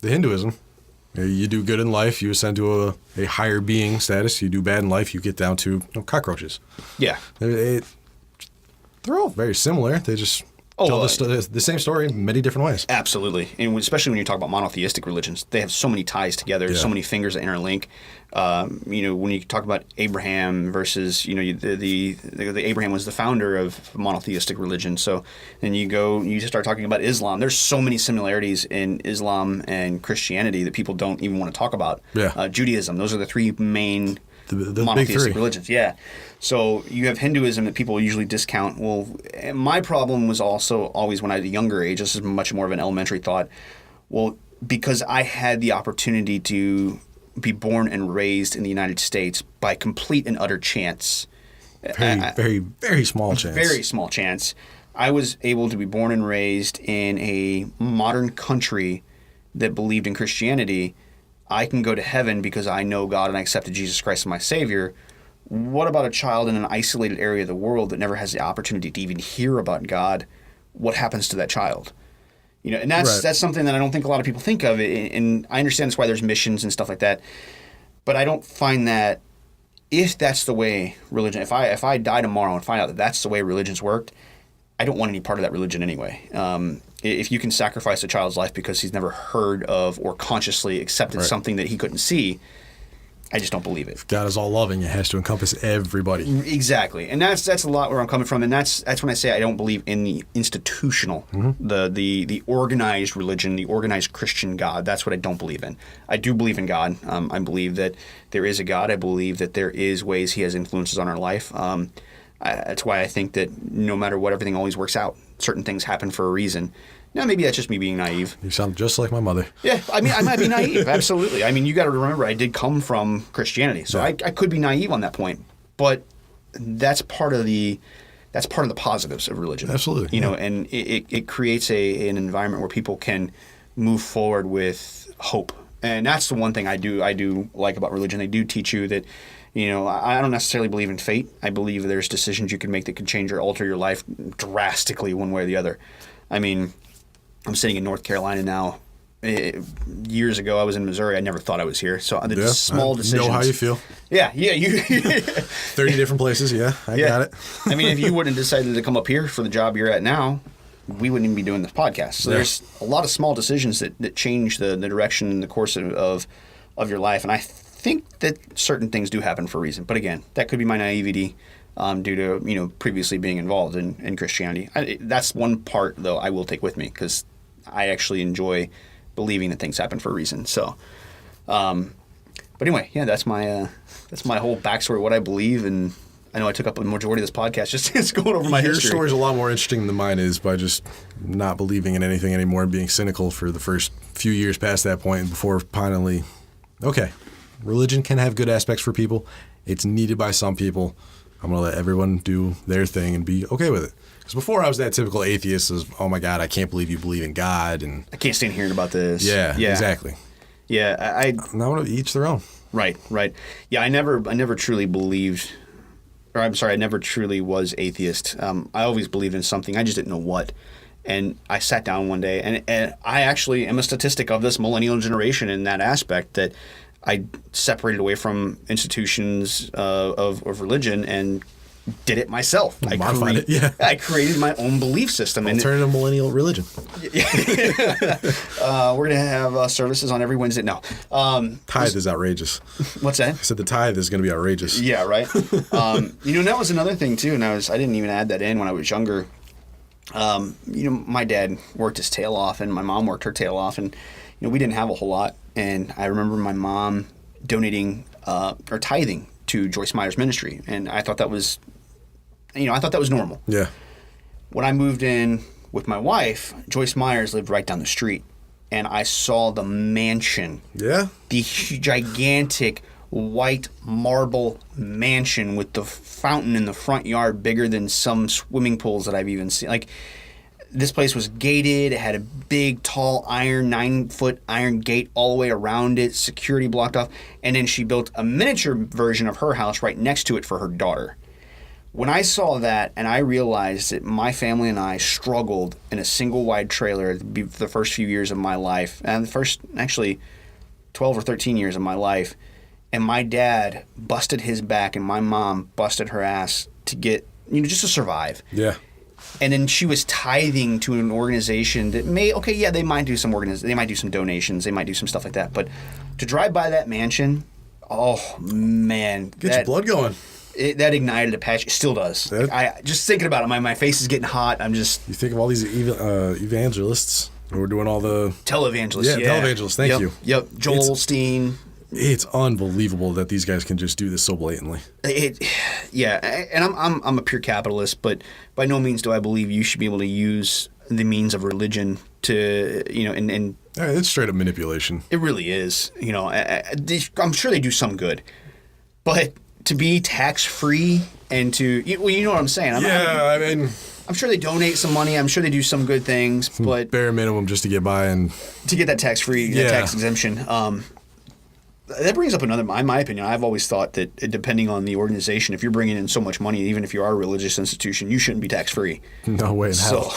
Hinduism. You do good in life, you ascend to a higher being status. You do bad in life, you get down to cockroaches. Yeah. They're all very similar. They just tell the same story in many different ways. Absolutely. And especially when you talk about monotheistic religions, they have so many ties together, so many fingers that interlink. When you talk about Abraham versus, the Abraham was the founder of monotheistic religion. So then you just start talking about Islam. There's so many similarities in Islam and Christianity that people don't even want to talk about. Yeah. Judaism. Those are the three main the monotheistic big three. religions. Yeah. So you have Hinduism that people usually discount. Well, my problem was also always when I was a younger age. This is much more of an elementary thought. Well, because I had the opportunity to be born and raised in the United States by complete and utter chance. Very, very small chance. Very small chance. I was able to be born and raised in a modern country that believed in Christianity. I can go to heaven because I know God and I accepted Jesus Christ as my Savior. What about a child in an isolated area of the world that never has the opportunity to even hear about God? What happens to that child? And that's something that I don't think a lot of people think of. And I understand that's why there's missions and stuff like that. But I don't find that, if that's the way religion, if I die tomorrow and find out that that's the way religions worked, I don't want any part of that religion anyway. If you can sacrifice a child's life because he's never heard of or consciously accepted something that he couldn't see, I just don't believe it. If God is all loving, it has to encompass everybody. Exactly. And that's a lot where I'm coming from. And that's when I say I don't believe in the institutional, the organized religion, the organized Christian God. That's what I don't believe in. I do believe in God. I believe that there is a God. I believe that there is ways he has influences on our life. That's why I think that no matter what, everything always works out. Certain things happen for a reason. Now, maybe that's just me being naive. You sound just like my mother. Yeah, I might be naive, absolutely. You got to remember, I did come from Christianity, so I could be naive on that point. But that's part of the positives of religion. Absolutely. And it creates an environment where people can move forward with hope. And that's the one thing I do like about religion. They do teach you that, I don't necessarily believe in fate. I believe there's decisions you can make that can change or alter your life drastically one way or the other. I'm sitting in North Carolina now. Years ago, I was in Missouri. I never thought I was here. So the small decisions. Know how you feel. Yeah. You 30 different places. Yeah, I got it. If you wouldn't have decided to come up here for the job you're at now, we wouldn't even be doing this podcast. So there's a lot of small decisions that change the direction and the course of your life. And I think that certain things do happen for a reason. But again, that could be my naivety. Due to previously being involved in Christianity. That's one part, though, I will take with me, because I actually enjoy believing that things happen for a reason. So, but anyway, that's my whole backstory, what I believe, and I know I took up a majority of this podcast just going over my history. Your story's a lot more interesting than mine is, by just not believing in anything anymore and being cynical for the first few years past that point before finally, okay, religion can have good aspects for people. It's needed by some people. I'm going to let everyone do their thing and be okay with it. Because before I was that typical atheist of, oh my God, I can't believe you believe in God. And I can't stand hearing about this. Yeah. Exactly. Yeah, Now each their own. Right. Yeah, I never truly believed, or I'm sorry, I never truly was atheist. I always believed in something. I just didn't know what. And I sat down one day, and I actually am a statistic of this millennial generation in that aspect, that I separated away from institutions of religion and did it myself. Modified it, yeah. I created my own belief system. Alternative millennial religion. We're going to have services on every Wednesday. No. Tithe is outrageous. What's that? I said the tithe is going to be outrageous. Yeah, right. That was another thing too, and I didn't even add that in when I was younger. My dad worked his tail off, and my mom worked her tail off, and we didn't have a whole lot. And I remember my mom donating or tithing to Joyce Meyer's ministry, and I thought that was, normal. Yeah. When I moved in with my wife, Joyce Meyer's lived right down the street, and I saw the mansion. Yeah. The gigantic white marble mansion with the fountain in the front yard bigger than some swimming pools that I've even seen. Like, this place was gated. It had a big, tall 9-foot iron gate all the way around it, security blocked off. And then she built a miniature version of her house right next to it for her daughter. When I saw that and I realized that my family and I struggled in a single wide trailer the first few years of my life, and the first, actually, 12 or 13 years of my life, and my dad busted his back and my mom busted her ass to get, just to survive. Yeah. And then she was tithing to an organization that they might do some they might do some donations, they might do some stuff like that. But to drive by that mansion, oh man, get your blood going. That ignited a passion. It still does. I just thinking about it, my face is getting hot. I'm just. You think of all these evangelists who are doing all the televangelists. Yeah, televangelists. Thank you. Yep, Joel Osteen. It's unbelievable that these guys can just do this so blatantly. And I'm a pure capitalist, but by no means do I believe you should be able to use the means of religion to, and it's straight up manipulation. It really is. I'm sure they do some good, but to be tax free and to, you know what I'm saying? I'm sure they donate some money. I'm sure they do some good things, but bare minimum just to get by and to get that tax free, tax exemption. That brings up another, in my opinion, I've always thought that depending on the organization, if you're bringing in so much money, even if you are a religious institution, you shouldn't be tax-free. No way in hell.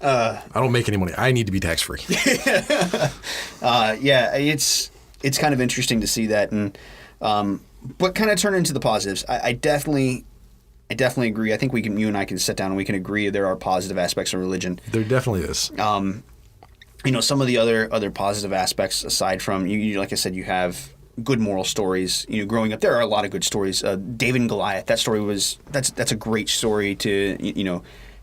I don't make any money. I need to be tax-free. It's kind of interesting to see that. And but kind of turn into the positives. I definitely agree. I think you and I can sit down and we can agree there are positive aspects of religion. There definitely is. Some of the other positive aspects aside from you, like I said, you have good moral stories. Growing up, there are a lot of good stories. David and Goliath. That story that's a great story to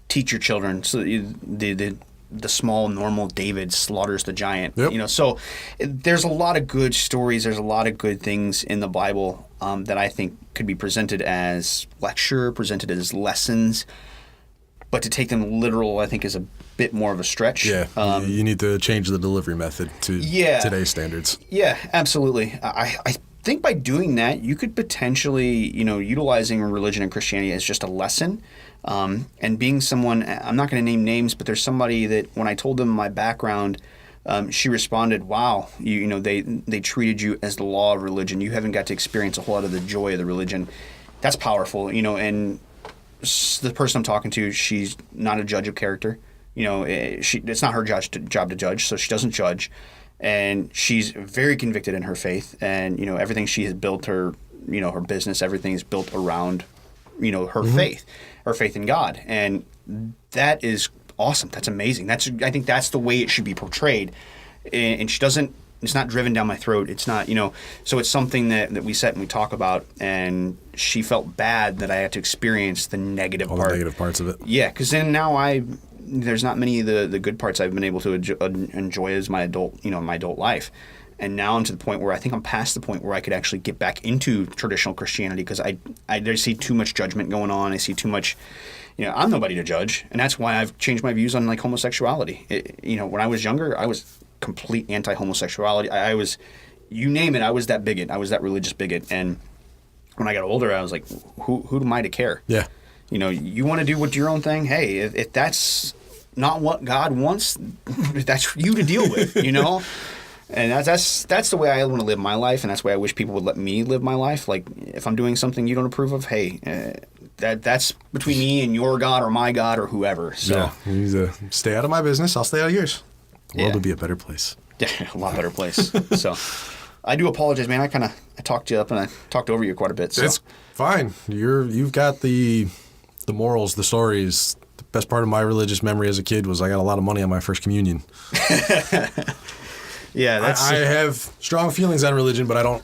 teach your children. So the small normal David slaughters the giant. Yep. So there's a lot of good stories. There's a lot of good things in the Bible that I think could be presented as lecture, presented as lessons. But to take them literal, I think, is a bit more of a stretch. Yeah, you need to change the delivery method to today's standards. Yeah, absolutely. I think by doing that, you could potentially, utilizing religion and Christianity as just a lesson, and being someone. I'm not going to name names, but there's somebody that when I told them my background, she responded, "Wow, they treated you as the law of religion. You haven't got to experience a whole lot of the joy of the religion." That's powerful, and. The person I'm talking to, she's not a judge of character. It's not her job to judge, so she doesn't judge. And she's very convicted in her faith. And, everything she has built her business, everything is built around, her faith, her faith in God. And that is awesome. That's amazing. I think that's the way it should be portrayed. And she doesn't, it's not driven down my throat. It's not, so it's something that we sit and we talk about, and she felt bad that I had to experience the negative all the negative parts of it. Yeah, because then now there's not many of the good parts I've been able to enjoy as my adult life. And now I'm to the point where I think I'm past the point where I could actually get back into traditional Christianity because I see too much judgment going on. I see too much, I'm nobody to judge. And that's why I've changed my views on homosexuality. When I was younger, I was complete anti-homosexuality. I was, you name it, I was that bigot. I was that religious bigot. And when I got older, I was like, who am I to care? Yeah. You want to do your own thing? Hey, if that's not what God wants, that's you to deal with, And that's the way I want to live my life, and that's the way I wish people would let me live my life. Like, if I'm doing something you don't approve of, hey, that's between me and your God or my God or whoever. So yeah, you need to stay out of my business. I'll stay out of yours. The world would be a better place. Yeah, a lot better place. So, I do apologize, man. I talked you up and I talked over you quite a bit. So. It's fine. You've got the morals, the stories. The best part of my religious memory as a kid was I got a lot of money on my first communion. Yeah, I have strong feelings on religion, but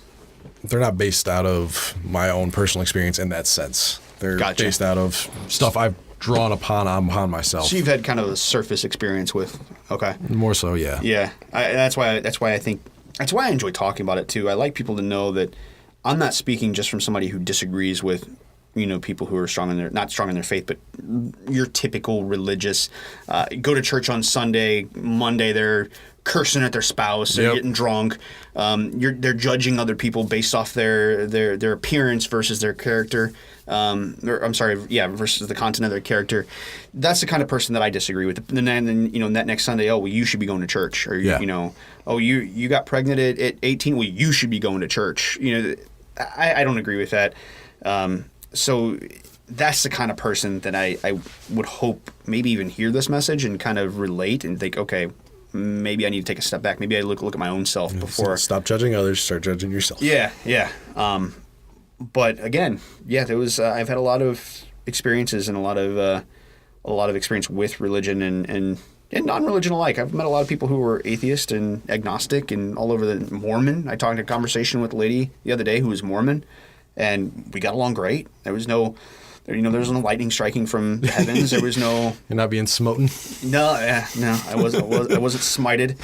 they're not based out of my own personal experience in that sense. They're based out of stuff I've drawn upon myself. So you've had kind of a surface experience with, okay. More so, yeah. Yeah, that's why I enjoy talking about it too. I like people to know that I'm not speaking just from somebody who disagrees with, people who are not strong in their faith, but your typical religious, go to church on Sunday, Monday they're cursing at their spouse, they're getting drunk. They're judging other people based off their appearance versus their character. Versus the content of their character. That's the kind of person that I disagree with. And then that next Sunday, you should be going to church, or you got pregnant at 18, you should be going to church. I don't agree with that. So that's the kind of person that I would hope maybe even hear this message and kind of relate and think, okay, maybe I need to take a step back. Maybe I look at my own self before. Stop judging others, start judging yourself. Yeah. But again, there was. I've had a lot of experiences and a lot of experience with religion and non-religion alike. I've met a lot of people who were atheist and agnostic and all over the Mormon. I talked a conversation with a lady the other day who was Mormon, and we got along great. There was no lightning striking from the heavens. There was no. You're not being smoten. No, I wasn't smited.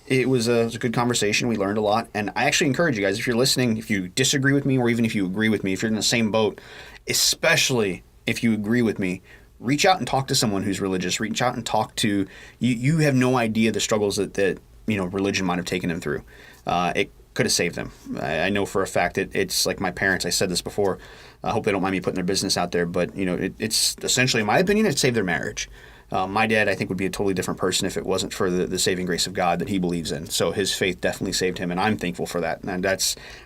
It was a good conversation. We learned a lot. And I actually encourage you guys, if you're listening, if you disagree with me or even if you agree with me, if you're in the same boat, especially if you agree with me, reach out and talk to someone who's religious. Reach out and talk to you. You have no idea the struggles that religion might have taken them through. It could have saved them. I know for a fact that it's like my parents. I said this before. I hope they don't mind me putting their business out there, but it's essentially, in my opinion, it saved their marriage. My dad, I think, would be a totally different person if it wasn't for the saving grace of God that he believes in. So his faith definitely saved him, and I'm thankful for that. And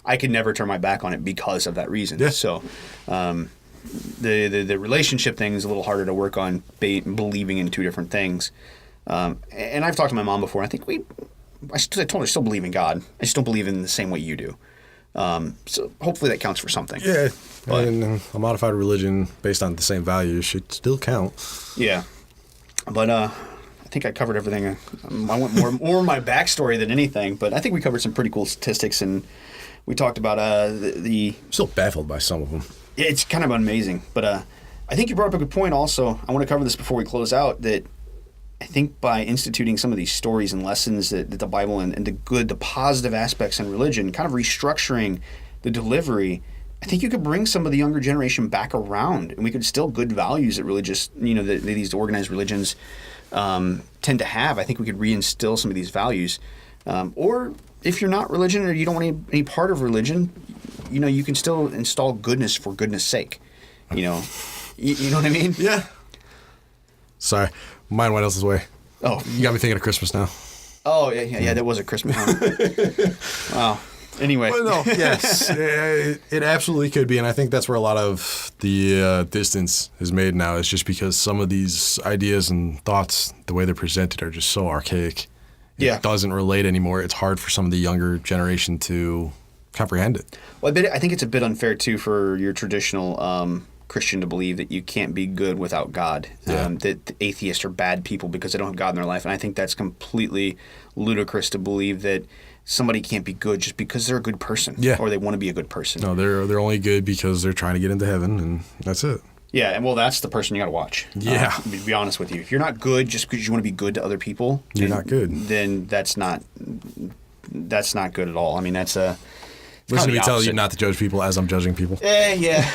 I could never turn my back on it because of that reason. Yeah. So the relationship thing is a little harder to work on, believing in two different things. And I've talked to my mom before. I think I told her I still believe in God. I just don't believe in the same way you do. So hopefully that counts for something. Yeah, and a modified religion based on the same values should still count. Yeah. But I think I covered everything. I went more my backstory than anything, but I think we covered some pretty cool statistics, and we talked about the. I'm still baffled by some of them. Yeah, it's kind of amazing, but I think you brought up a good point. Also, I want to cover this before we close out. That I think by instituting some of these stories and lessons that the Bible and the positive aspects in religion, kind of restructuring the delivery. I think you could bring some of the younger generation back around, and we could still good values that religious, that these organized religions tend to have. I think we could reinstill some of these values. Or if you're not religion or you don't want any part of religion, you can still install goodness for goodness sake. You know what I mean? Yeah. Sorry, mine went else's way. Oh, you got me thinking of Christmas now. Oh yeah, that was a Christmas. Wow. Anyway. Well, no, yes, it absolutely could be, and I think that's where a lot of the distance is made now. It's just because some of these ideas and thoughts, the way they're presented, are just so archaic. It doesn't relate anymore. It's hard for some of the younger generation to comprehend it. Well, I think it's a bit unfair, too, for your traditional Christian to believe that you can't be good without God, that the atheists are bad people because they don't have God in their life. And I think that's completely ludicrous to believe that somebody can't be good just because they're a good person or they want to be a good person. No, they're only good because they're trying to get into heaven, and that's it. Yeah, and well, that's the person you got to watch. Yeah. To be honest with you. If you're not good just because you want to be good to other people, you're not good. Then that's not good at all. I mean, that's a... Listen to me tell you not to judge people as I'm judging people. Yeah.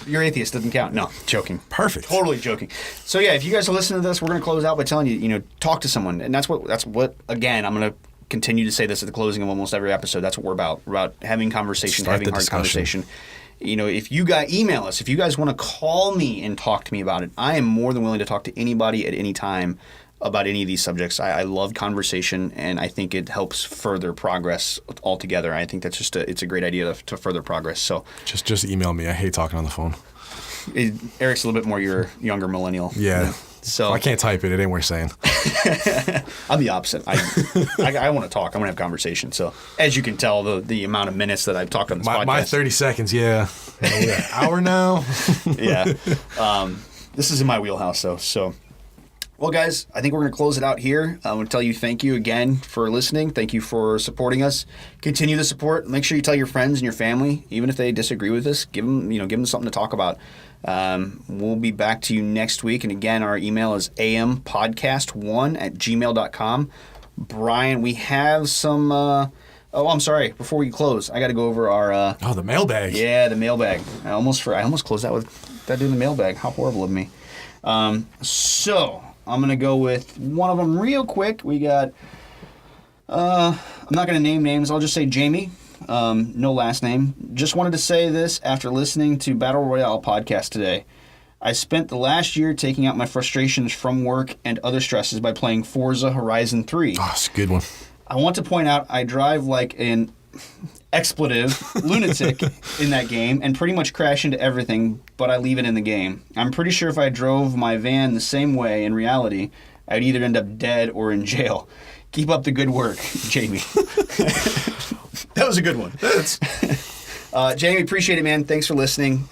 Your atheist doesn't count. No, joking. Perfect. Totally joking. So yeah, if you guys are listening to this, we're going to close out by telling you, talk to someone. And that's what again, I'm going to continue to say this at the closing of almost every episode. That's what we're about. We're about having conversation, having hard conversation. If you guys email us, if you guys want to call me and talk to me about it, I am more than willing to talk to anybody at any time about any of these subjects. I love conversation, and I think it helps further progress altogether. I think that's it's a great idea to further progress. So just email me. I hate talking on the phone. Eric's a little bit more your younger millennial. Yeah. So I can't type it. It ain't worth saying. I'm the opposite. I want to talk. I want to have conversation. So as you can tell, the amount of minutes that I've talked on this podcast. My 30 seconds, yeah. Hour now. Yeah. This is in my wheelhouse, though. So, well, guys, I think we're going to close it out here. I want to tell you thank you again for listening. Thank you for supporting us. Continue the support. Make sure you tell your friends and your family, even if they disagree with us. Give them something to talk about. We'll be back to you next week. And again, our email is ampodcast1@gmail.com. Brian, we have some... I'm sorry. Before we close, I got to go over our... the mailbag. Yeah, the mailbag. I almost closed out with that doing the mailbag. How horrible of me. So, I'm going to go with one of them real quick. We got... I'm not going to name names. I'll just say Jamie. No last name. Just wanted to say this after listening to Battle Royale podcast today. I spent the last year taking out my frustrations from work and other stresses by playing Forza Horizon 3. Oh, it's a good one. I want to point out I drive like an expletive lunatic in that game and pretty much crash into everything, but I leave it in the game. I'm pretty sure if I drove my van the same way in reality, I'd either end up dead or in jail. Keep up the good work, Jamie. That was a good one. Jamie, appreciate it, man. Thanks for listening.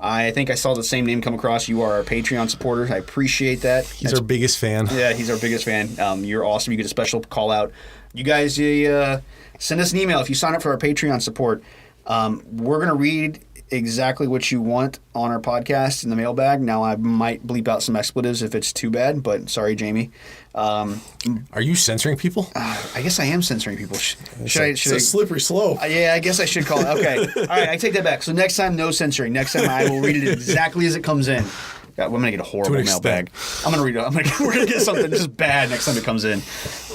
I think I saw the same name come across. You are our Patreon supporter. I appreciate that. He's our biggest fan. Yeah, he's our biggest fan. You're awesome. You get a special call out. You guys send us an email if you sign up for our Patreon support. We're going to read exactly what you want on our podcast in the mailbag. Now, I might bleep out some expletives if it's too bad, but sorry, Jamie. Are you censoring people? I guess I am censoring people. It's a slippery slope. Yeah, I guess I should call it. Okay. All right, I take that back. So next time, no censoring. Next time, I will read it exactly as it comes in. God, I'm going to get a horrible mailbag. I'm going to read it. We're going to get something just bad next time it comes in.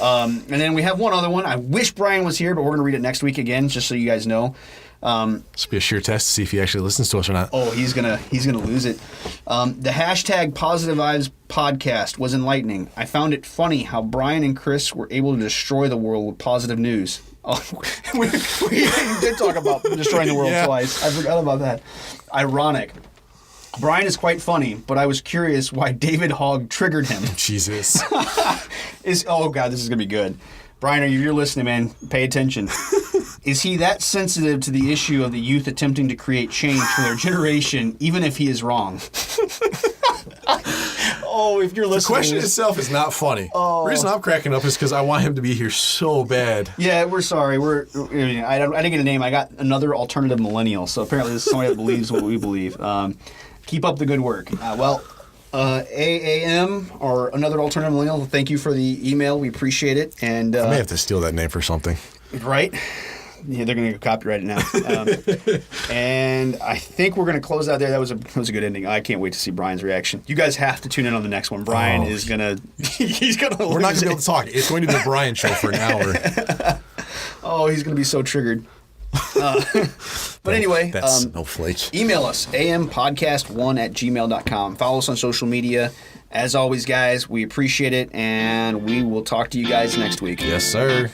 And then we have one other one. I wish Brian was here, but we're going to read it next week again, just so you guys know. This will be a sure test to see if he actually listens to us or not. Oh, he's gonna lose it. The hashtag Positive Vibes podcast was enlightening. I found it funny how Brian and Chris were able to destroy the world with positive news. Oh, we did talk about destroying the world twice. I forgot about that. Ironic. Brian is quite funny, but I was curious why David Hogg triggered him. Jesus. Oh, God, this is going to be good. Brian, if you're listening, man, pay attention. Is he that sensitive to the issue of the youth attempting to create change for their generation, even if he is wrong? Oh, if you're listening... The question itself is not funny. Oh. The reason I'm cracking up is because I want him to be here so bad. Yeah, we're sorry. I didn't get a name. I got another alternative millennial, so apparently this is somebody that believes what we believe. Keep up the good work. AAM, or another alternative millennial, thank you for the email. We appreciate it. And I may have to steal that name for something. Right? Yeah, they're going to copyright it now. And I think we're going to close out there. That was a good ending. I can't wait to see Brian's reaction. You guys have to tune in on the next one. Brian is going to... He's going to... We're not going to be able to talk. It's going to be the Brian show for an hour. Oh, he's going to be so triggered. But anyway, that's snowflake. Email us, ampodcast1@gmail.com. Follow us on social media. As always, guys, we appreciate it, and we will talk to you guys next week. Yes, sir.